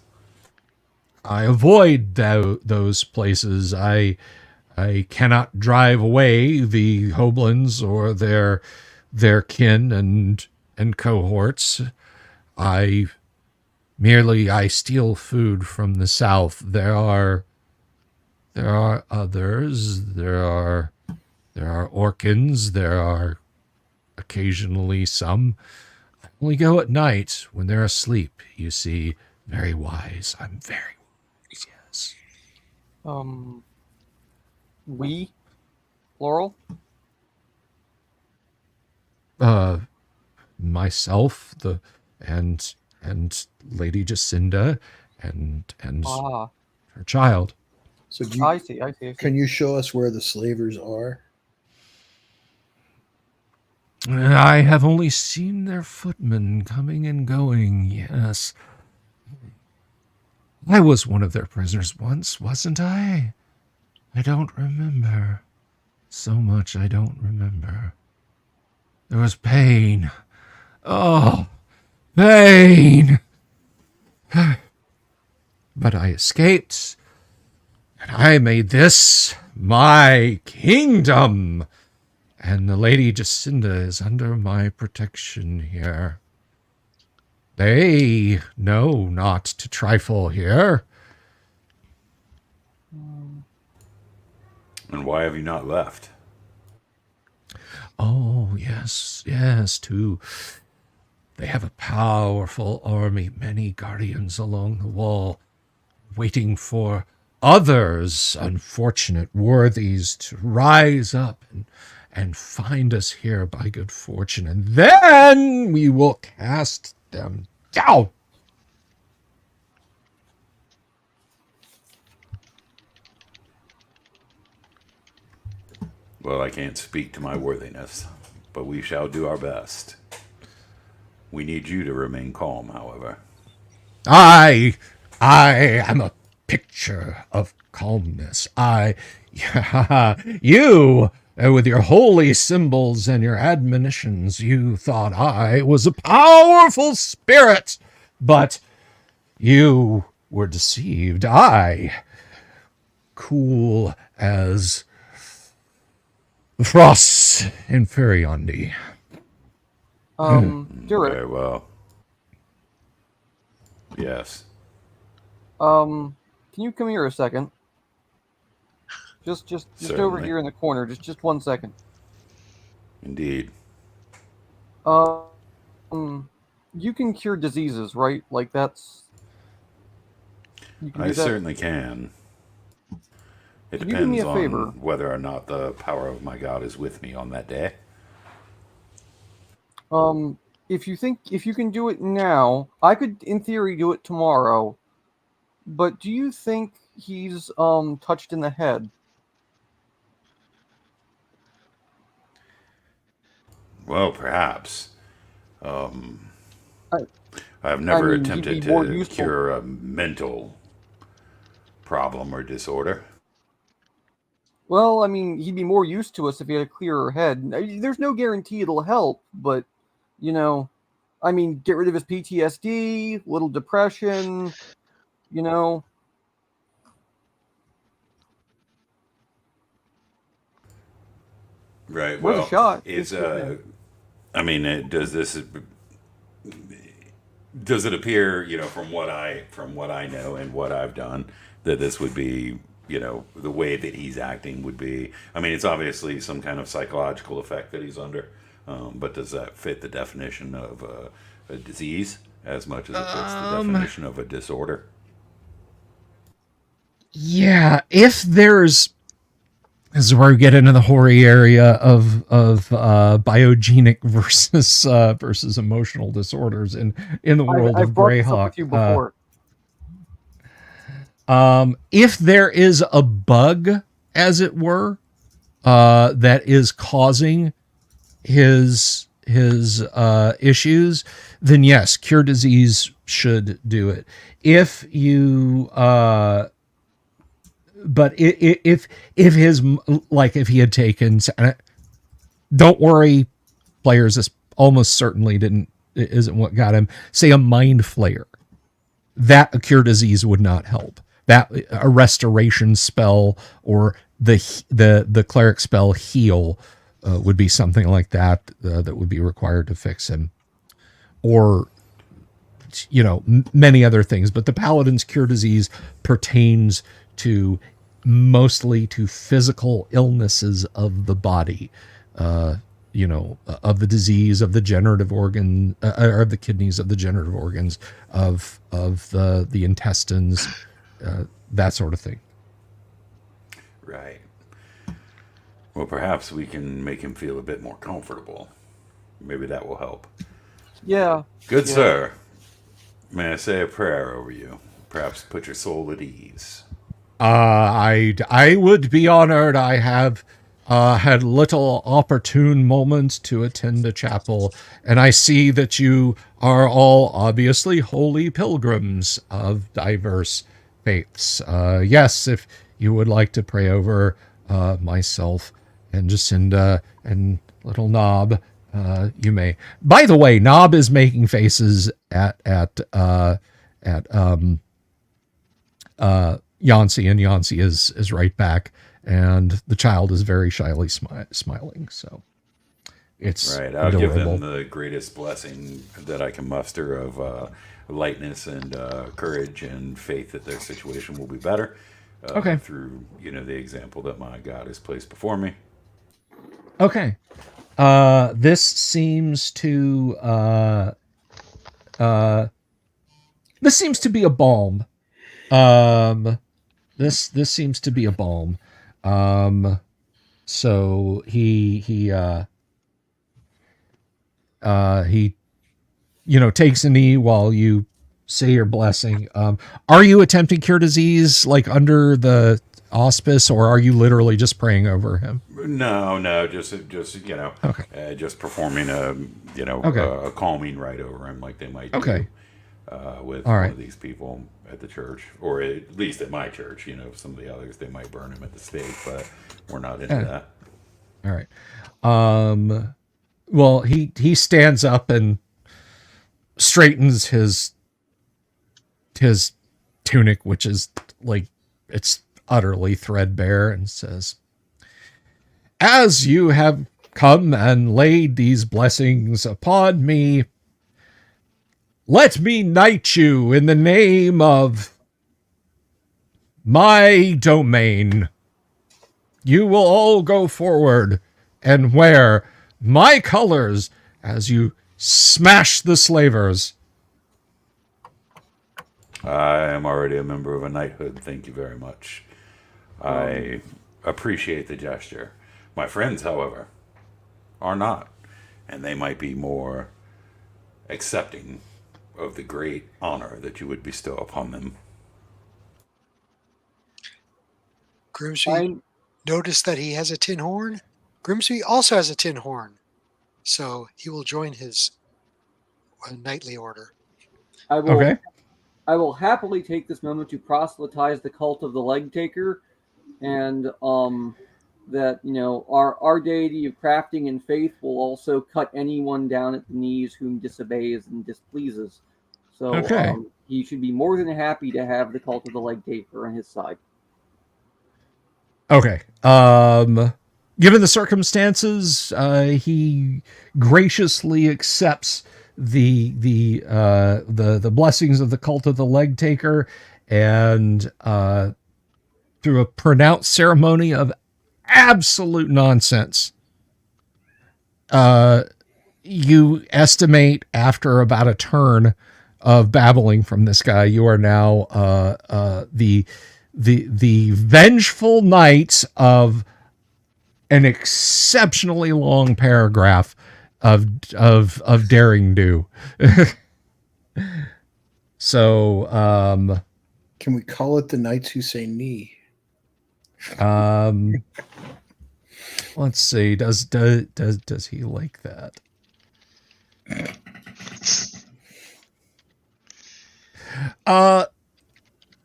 I avoid those places. I cannot drive away the Hoblins or their kin and cohorts. I steal food from the south. There are others. There are Orkins. There are occasionally some. I only go at night when they're asleep. You see, very wise. I'm very wise. Yes. We, plural. Myself, and Lady Jacinda, and her child. So I see. can you show us where the slavers are? I have only seen their footmen coming and going. Yes. I was one of their prisoners once, wasn't I? I don't remember. So much I don't remember. There was pain. Oh, pain! But I escaped, and I made this my kingdom. And the Lady Jacinda is under my protection here. They know not to trifle here. And why have you not left? Oh, yes, too. They have a powerful army, many guardians along the wall, waiting for others, unfortunate worthies, to rise up and find us here by good fortune, and then we will cast them down. Well, I can't speak to my worthiness, but we shall do our best. We need you to remain calm, however. I am a picture of calmness. You, with your holy symbols and your admonitions, you thought I was a powerful spirit, but you were deceived. I, cool as frost in Ferriondi. Durek. Very well. Yes. Can you come here a second? Just over Certainly. here in the corner. Just 1 second. Indeed. You can cure diseases, right? Like that's. You can I do that. certainly can. It Can you do me depends a favor? on whether or not the power of my god is with me on that day. If you can do it now, I could, in theory, do it tomorrow. But do you think he's touched in the head? Well, perhaps. I, I've never mean, he'd attempted be more to useful. cure a mental problem or disorder. Well, I mean, he'd be more used to us if he had a clearer head. There's no guarantee it'll help, but I mean, get rid of his PTSD, little depression, you know. Right. Worth a Well, shot. is I mean, does it appear, from what I know and what I've done, that this would be, the way that he's acting would be. I mean, it's obviously some kind of psychological effect that he's under, but does that fit the definition of a disease as much as it fits the definition of a disorder? Yeah, if there's, this is where we get into the hoary area of biogenic versus emotional disorders in the world I've of brought this up Greyhawk. with you before. If there is a bug, as it were, that is causing his issues, then yes, cure disease should do it. If you but if his, like, if he had taken, don't worry, players, this almost certainly isn't what got him, say a mind flayer, that a cure disease would not help. That a restoration spell or the cleric spell heal would be something like that that would be required to fix him, or many other things. But the paladin's cure disease pertains mostly to physical illnesses of the body, of the disease of the generative organ, or of the kidneys, of the generative organs, of the intestines, that sort of thing. Right. Well, perhaps we can make him feel a bit more comfortable. Maybe that will help. Yeah. Good Yeah. sir. May I say a prayer over you? Perhaps put your soul at ease. I would be honored. I have had little opportune moments to attend a chapel, and I see that you are all obviously holy pilgrims of diverse faiths. Yes, if you would like to pray over myself and Jacinda and little Knob, you may. By the way, Knob is making faces at Yancey, and Yancey is right back, and the child is very shyly smiling. So it's right. I'll adorable. give them the greatest blessing that I can muster of lightness and courage and faith that their situation will be better. Okay. Through the example that my God has placed before me. Okay. This seems to be a balm. This seems to be a balm. So he takes a knee while you say your blessing. Are you attempting cure disease, like, under the auspice, or are you literally just praying over him? No, just Okay. just performing a calming right over him, like they might do. Okay. With All one right. of these people at the church, or at least at my church. Some of the others, they might burn him at the stake, but we're not into that. All right. Well, he stands up and straightens his tunic, which is, like, it's utterly threadbare, and says, "As you have come and laid these blessings upon me, let me knight you in the name of my domain. You will all go forward and wear my colors as you smash the slavers. I am already a member of a knighthood. Thank you very much. I appreciate the gesture. My friends, however, are not. And they might be more accepting of the great honor that you would bestow upon them. Grimsby noticed that he has a tin horn. Grimsby also has a tin horn, so he will join his knightly order. Okay. I will happily take this moment to proselytize the cult of the leg taker, and that our deity of crafting and faith will also cut anyone down at the knees whom disobeys and displeases. So Okay. he should be more than happy to have the cult of the leg taker on his side. Okay. Given the circumstances, he graciously accepts the blessings of the cult of the leg taker, and through a pronounced ceremony of absolute nonsense, you estimate after about a turn of babbling from this guy, you are now the vengeful knights of an exceptionally long paragraph of daring do. So Can we call it the Knights Who Say Knee? let's see, does he like that?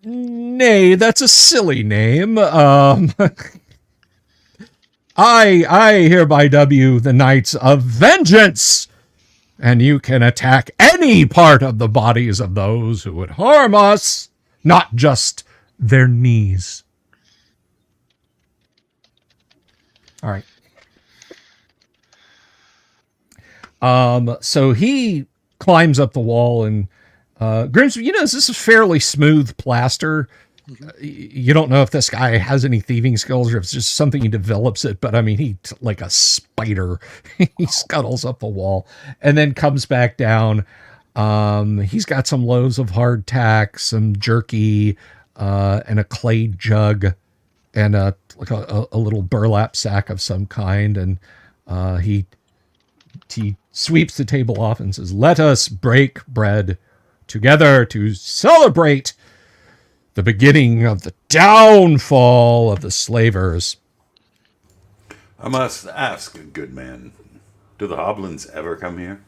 Nay, that's a silly name. I hereby dub you the Knights of Vengeance, and you can attack any part of the bodies of those who would harm us, not just their knees. All right. So he climbs up the wall, and Grimsby, this is a fairly smooth plaster. You don't know if this guy has any thieving skills or if it's just something he develops it, but I mean, he, like a spider, he scuttles up the wall and then comes back down. He's got some loaves of hardtack, some jerky, and a clay jug, and a little burlap sack of some kind. And he sweeps the table off and says, "Let us break bread together to celebrate the beginning of the downfall of the slavers." I must ask, good man, do the hoblins ever come here?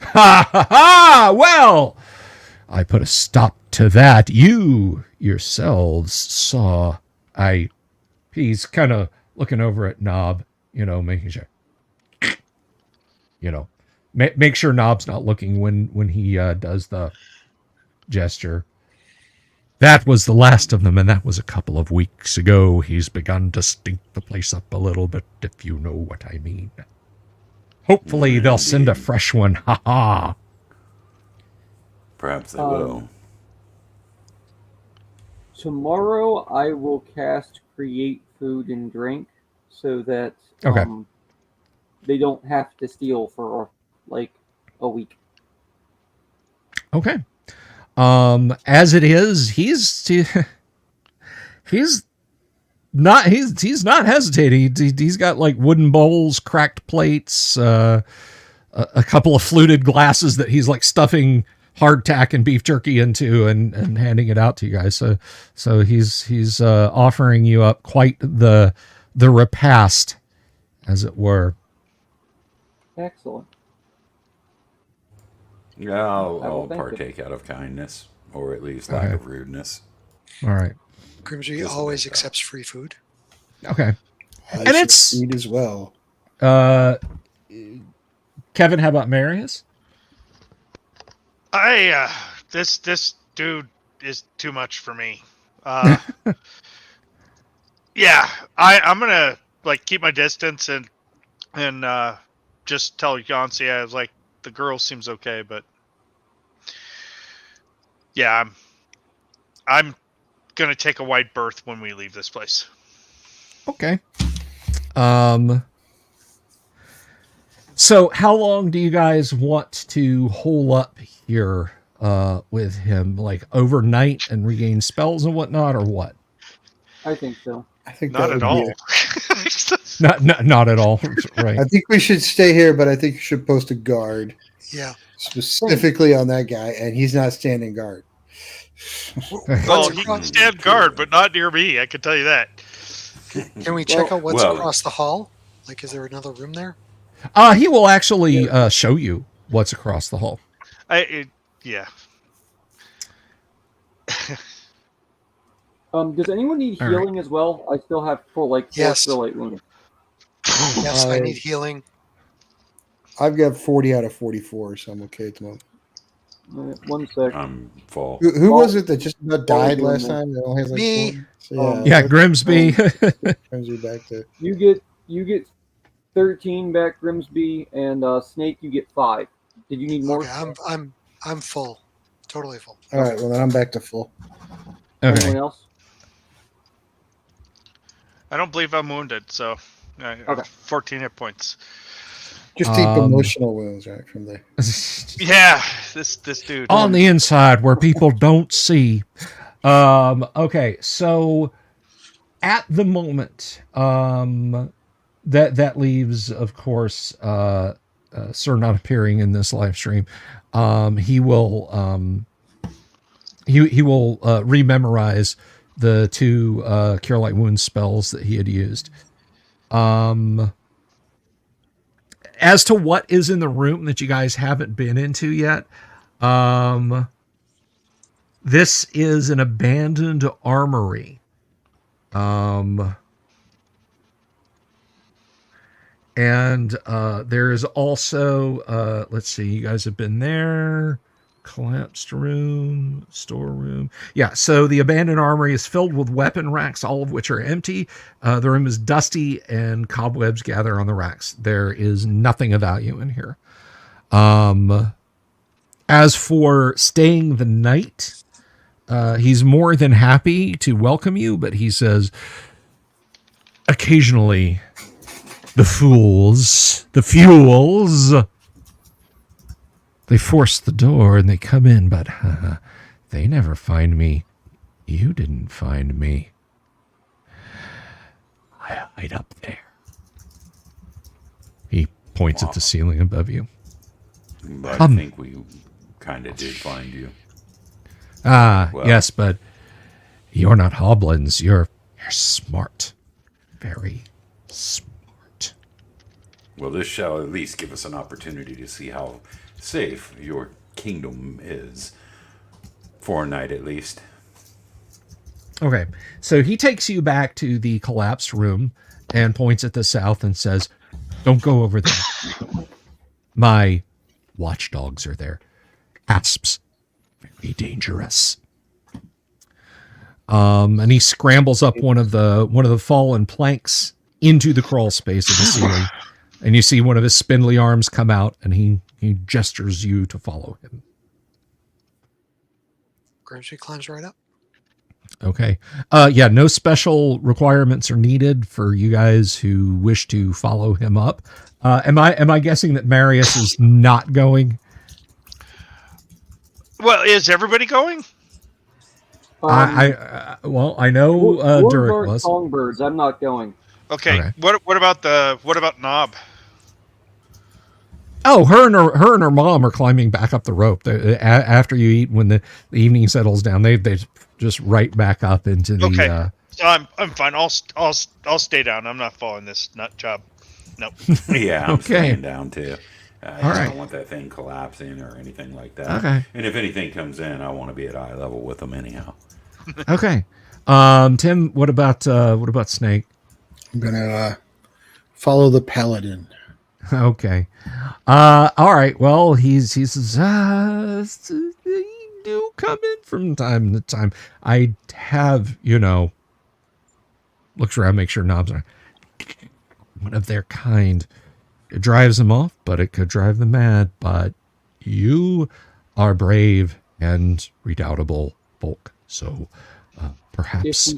Ha ha ha! Well, I put a stop to that. You yourselves saw. He's kind of looking over at Knob, making sure, make sure Knob's not looking when he does the gesture. That was the last of them, and that was a couple of weeks ago. He's begun to stink the place up a little bit, if you know what I mean. Hopefully they'll send a fresh one. Ha ha. Perhaps they will. Tomorrow I will cast Create Food and Drink so that Okay. they don't have to steal for like a week. Okay. As it is, he's not hesitating. He's got like wooden bowls, cracked plates, a couple of fluted glasses that he's like stuffing hardtack and beef jerky into and handing it out to you guys. So he's offering you up quite the repast, as it were. Excellent. Yeah, I'll will thank partake out of kindness, or at least lack Okay. of rudeness. All right. Grimsby Just always like that. accepts free food. Okay. I And should it's- eat as well. Kevin, how about Marius? This dude is too much for me. Yeah, I'm gonna like keep my distance and just tell Yancey I was like the girl seems okay, but yeah, I'm gonna take a wide berth when we leave this place. Okay. So how long do you guys want to hole up here with him? Like overnight and regain spells and whatnot, or what? I think so. I think Not that at would all. be Not at all. Right. I think we should stay here, but I think you should post a guard Yeah. specifically on that guy, and he's not standing guard. Well, he can stand guard, but not near me. I can tell you that. Can we check out what's well- across the hall? Like, is there another room there? He will actually show you what's across the hall. Yeah. Does anyone need All right. healing as well? I still have four Yes. light wounds. Yes, I need healing. I've got 40 out of 44, so I'm okay at the moment. 1 sec. I'm full. Who was it that just about died doing last that. time? That only has like Me. 4? So, Yeah, Grimsby. Brings you back to. You get 13 back, Grimsby, and Snake. You get 5. Did you need more? Okay, I'm full, totally full. All right, well then I'm back to full. Okay. Anyone else? I don't believe I'm wounded, so Okay. 14 hit points. Just deep emotional wounds, right from there. Yeah, this dude. On the inside where people don't see. Okay, so at the moment, that leaves, of course, Sir not appearing in this live stream. He will rememorize the 2 Cure Light Wounds spells that he had used. As to what is in the room that you guys haven't been into yet, this is an abandoned armory. And there is also, let's see, you guys have been there. Collapsed room, storeroom. Yeah, so the abandoned armory is filled with weapon racks, all of which are empty. The room is dusty and cobwebs gather on the racks. There is nothing of value in here. As for staying the night, he's more than happy to welcome you, but he says, occasionally, the fuels, they force the door and they come in, but they never find me. You didn't find me. I hide up there. He points at the ceiling above you. But Come. I think we kind of did find you. Well, yes, Well. but you're not hoblins. You're smart. Very smart. Well, this shall at least give us an opportunity to see how safe your kingdom is. For a night at least. Okay, so he takes you back to the collapsed room and points at the south and says, don't go over there. My watchdogs are there. Asps. Very dangerous. And he scrambles up one of the fallen planks into the crawl space of the ceiling. And you see one of his spindly arms come out, and he gestures you to follow him. Grimsby climbs right up. Okay. Yeah, no special requirements are needed for you guys who wish to follow him up. Am I guessing that Marius is not going? Well, is everybody going? I know Wolves Durek aren't was. songbirds. I'm not going. Okay. Okay. What about Knob? Oh, her and her mom are climbing back up the rope. After you eat, when the evening settles down, they just right back up into the. Okay. So I'm fine. I'll stay down. I'm not following this nut job. Nope. Yeah, I'm Okay. staying down too. I All just right. don't want that thing collapsing or anything like that. Okay. And if anything comes in, I want to be at eye level with them anyhow. Okay. Tim, what about Snake? I'm gonna follow the paladin. Okay. All right. Well, he says, you do come in from time to time. I have, looks around, make sure knobs are one of their kind. It drives them off, but it could drive them mad. But you are brave and redoubtable folk. So perhaps.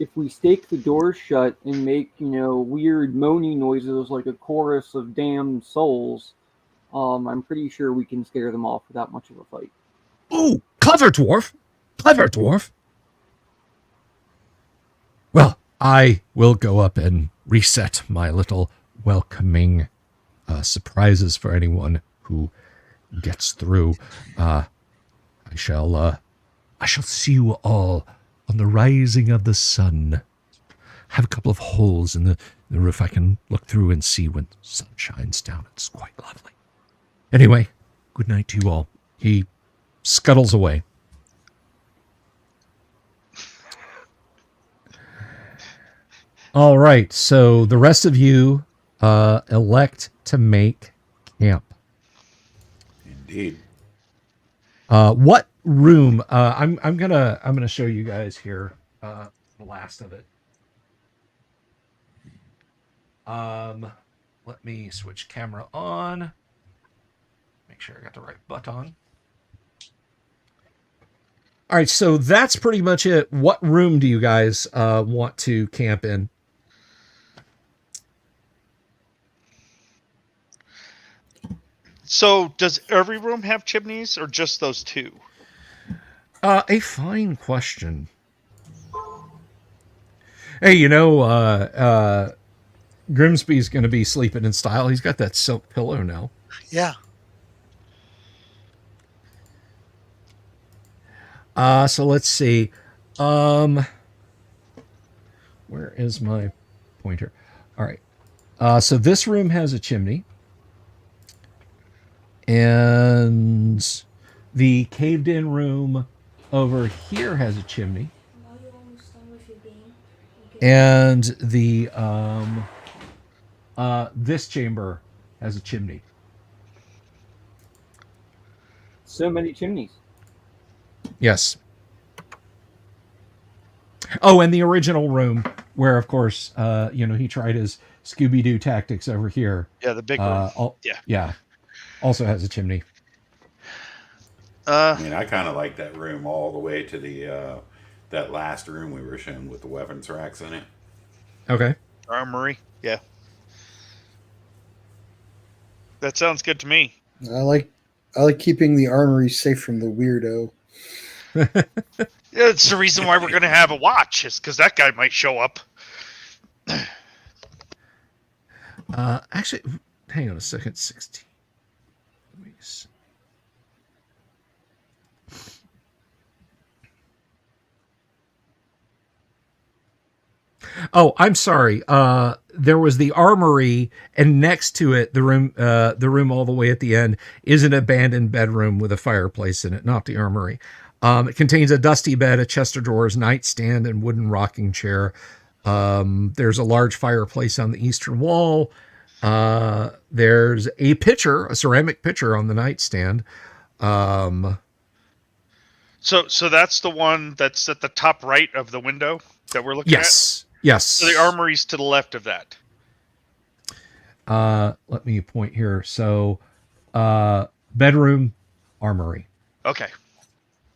if we stake the doors shut and make, weird moaning noises like a chorus of damned souls, I'm pretty sure we can scare them off without much of a fight. Ooh, clever dwarf. Clever dwarf. Well, I will go up and reset my little welcoming surprises for anyone who gets through. I shall see you all on the rising of the sun. Have a couple of holes in the roof I can look through and see when the sun shines down. It's quite lovely. Anyway, good night to you all. He scuttles away. All right, so the rest of you elect to make camp. Indeed. What room? I'm gonna show you guys here the last of it. Let me switch camera on. Make sure I got the right button. All right, so that's pretty much it. What room do you guys want to camp in? So, does every room have chimneys, or just those two? A fine question. Hey, Grimsby's going to be sleeping in style. He's got that silk pillow now. Yeah. So let's see. Where is my pointer? All right. So this room has a chimney. And the caved in room over here has a chimney. And the this chamber has a chimney. So many chimneys. Yes. Oh, and the original room where, of course, he tried his Scooby-Doo tactics over here. Yeah, the big room. Yeah. Also has a chimney. I mean, I kind of like that room all the way to the that last room we were shown with the weapons racks in it. Okay. Armory. Yeah. That sounds good to me. I like keeping the armory safe from the weirdo. Yeah, it's the reason why we're going to have a watch, is because that guy might show up. Actually, hang on a second. 16 weeks. Oh, I'm sorry. There was the armory, and next to it, the room all the way at the end is an abandoned bedroom with a fireplace in it, not the armory. It contains a dusty bed, a chest of drawers, nightstand, and wooden rocking chair. There's a large fireplace on the eastern wall. There's a pitcher, a ceramic pitcher on the nightstand. So that's the one that's at the top right of the window that we're looking at? Yes. So the armory's to the left of that. Let me point here. So, bedroom, armory. Okay.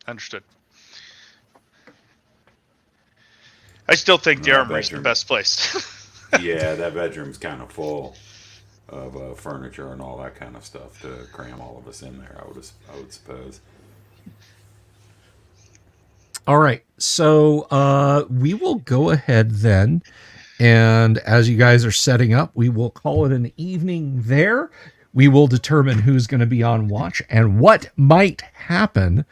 Understood. I still think the armory's the best place. Yeah, that bedroom's kind of full of furniture and all that kind of stuff to cram all of us in there, I would suppose. All right, so we will go ahead then, and as you guys are setting up, we will call it an evening there. We will determine who's going to be on watch and what might happen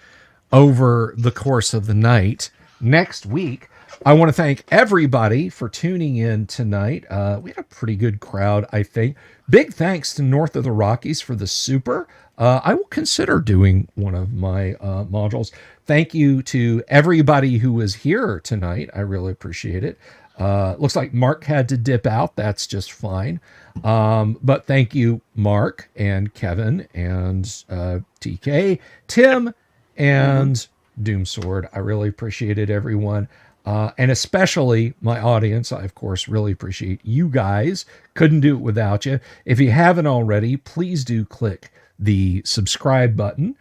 over the course of the night. Next week, I want to thank everybody for tuning in tonight. We had a pretty good crowd, I think. Big thanks to North of the Rockies for the super. I will consider doing one of my modules. Thank you to everybody who was here tonight. I really appreciate it. Looks like Mark had to dip out. That's just fine. But thank you, Mark and Kevin and TK, Tim, and Doomsword. I really appreciate it, everyone. And especially my audience. I, of course, really appreciate you guys. Couldn't do it without you. If you haven't already, please do click the subscribe button.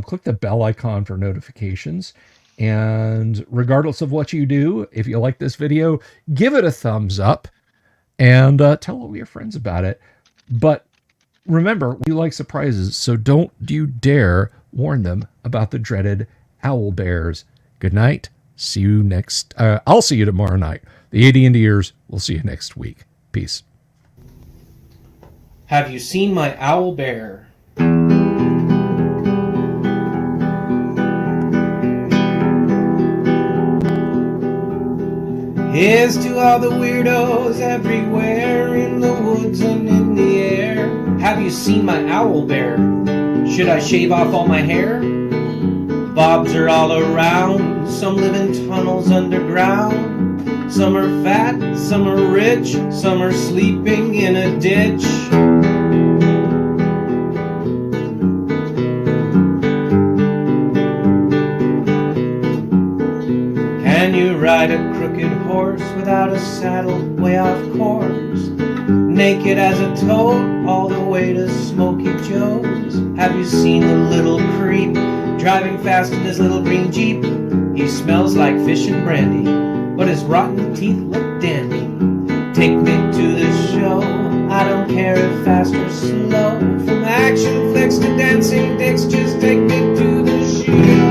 Click the bell icon for notifications. And regardless of what you do, if you like this video, give it a thumbs up and tell all your friends about it. But remember, we like surprises, so don't you dare warn them about the dreaded owl bears. Good night. See you next. I'll see you tomorrow night. The AD&Ders will see you next week. Peace. Have you seen my owl bear? Here's to all the weirdos everywhere in the woods and in the air. Have you seen my owl bear? Should I shave off all my hair? Bobs are all around, some live in tunnels underground. Some are fat, some are rich, some are sleeping in a ditch. Can you ride a crooked horse without a saddle, way off course? Naked as a toad, all the way to Smoky Joe's. Have you seen the little creep driving fast in his little green Jeep? He smells like fish and brandy, but his rotten teeth look dandy. Take me to the show, I don't care if fast or slow. From action flicks to dancing dicks, just take me to the show.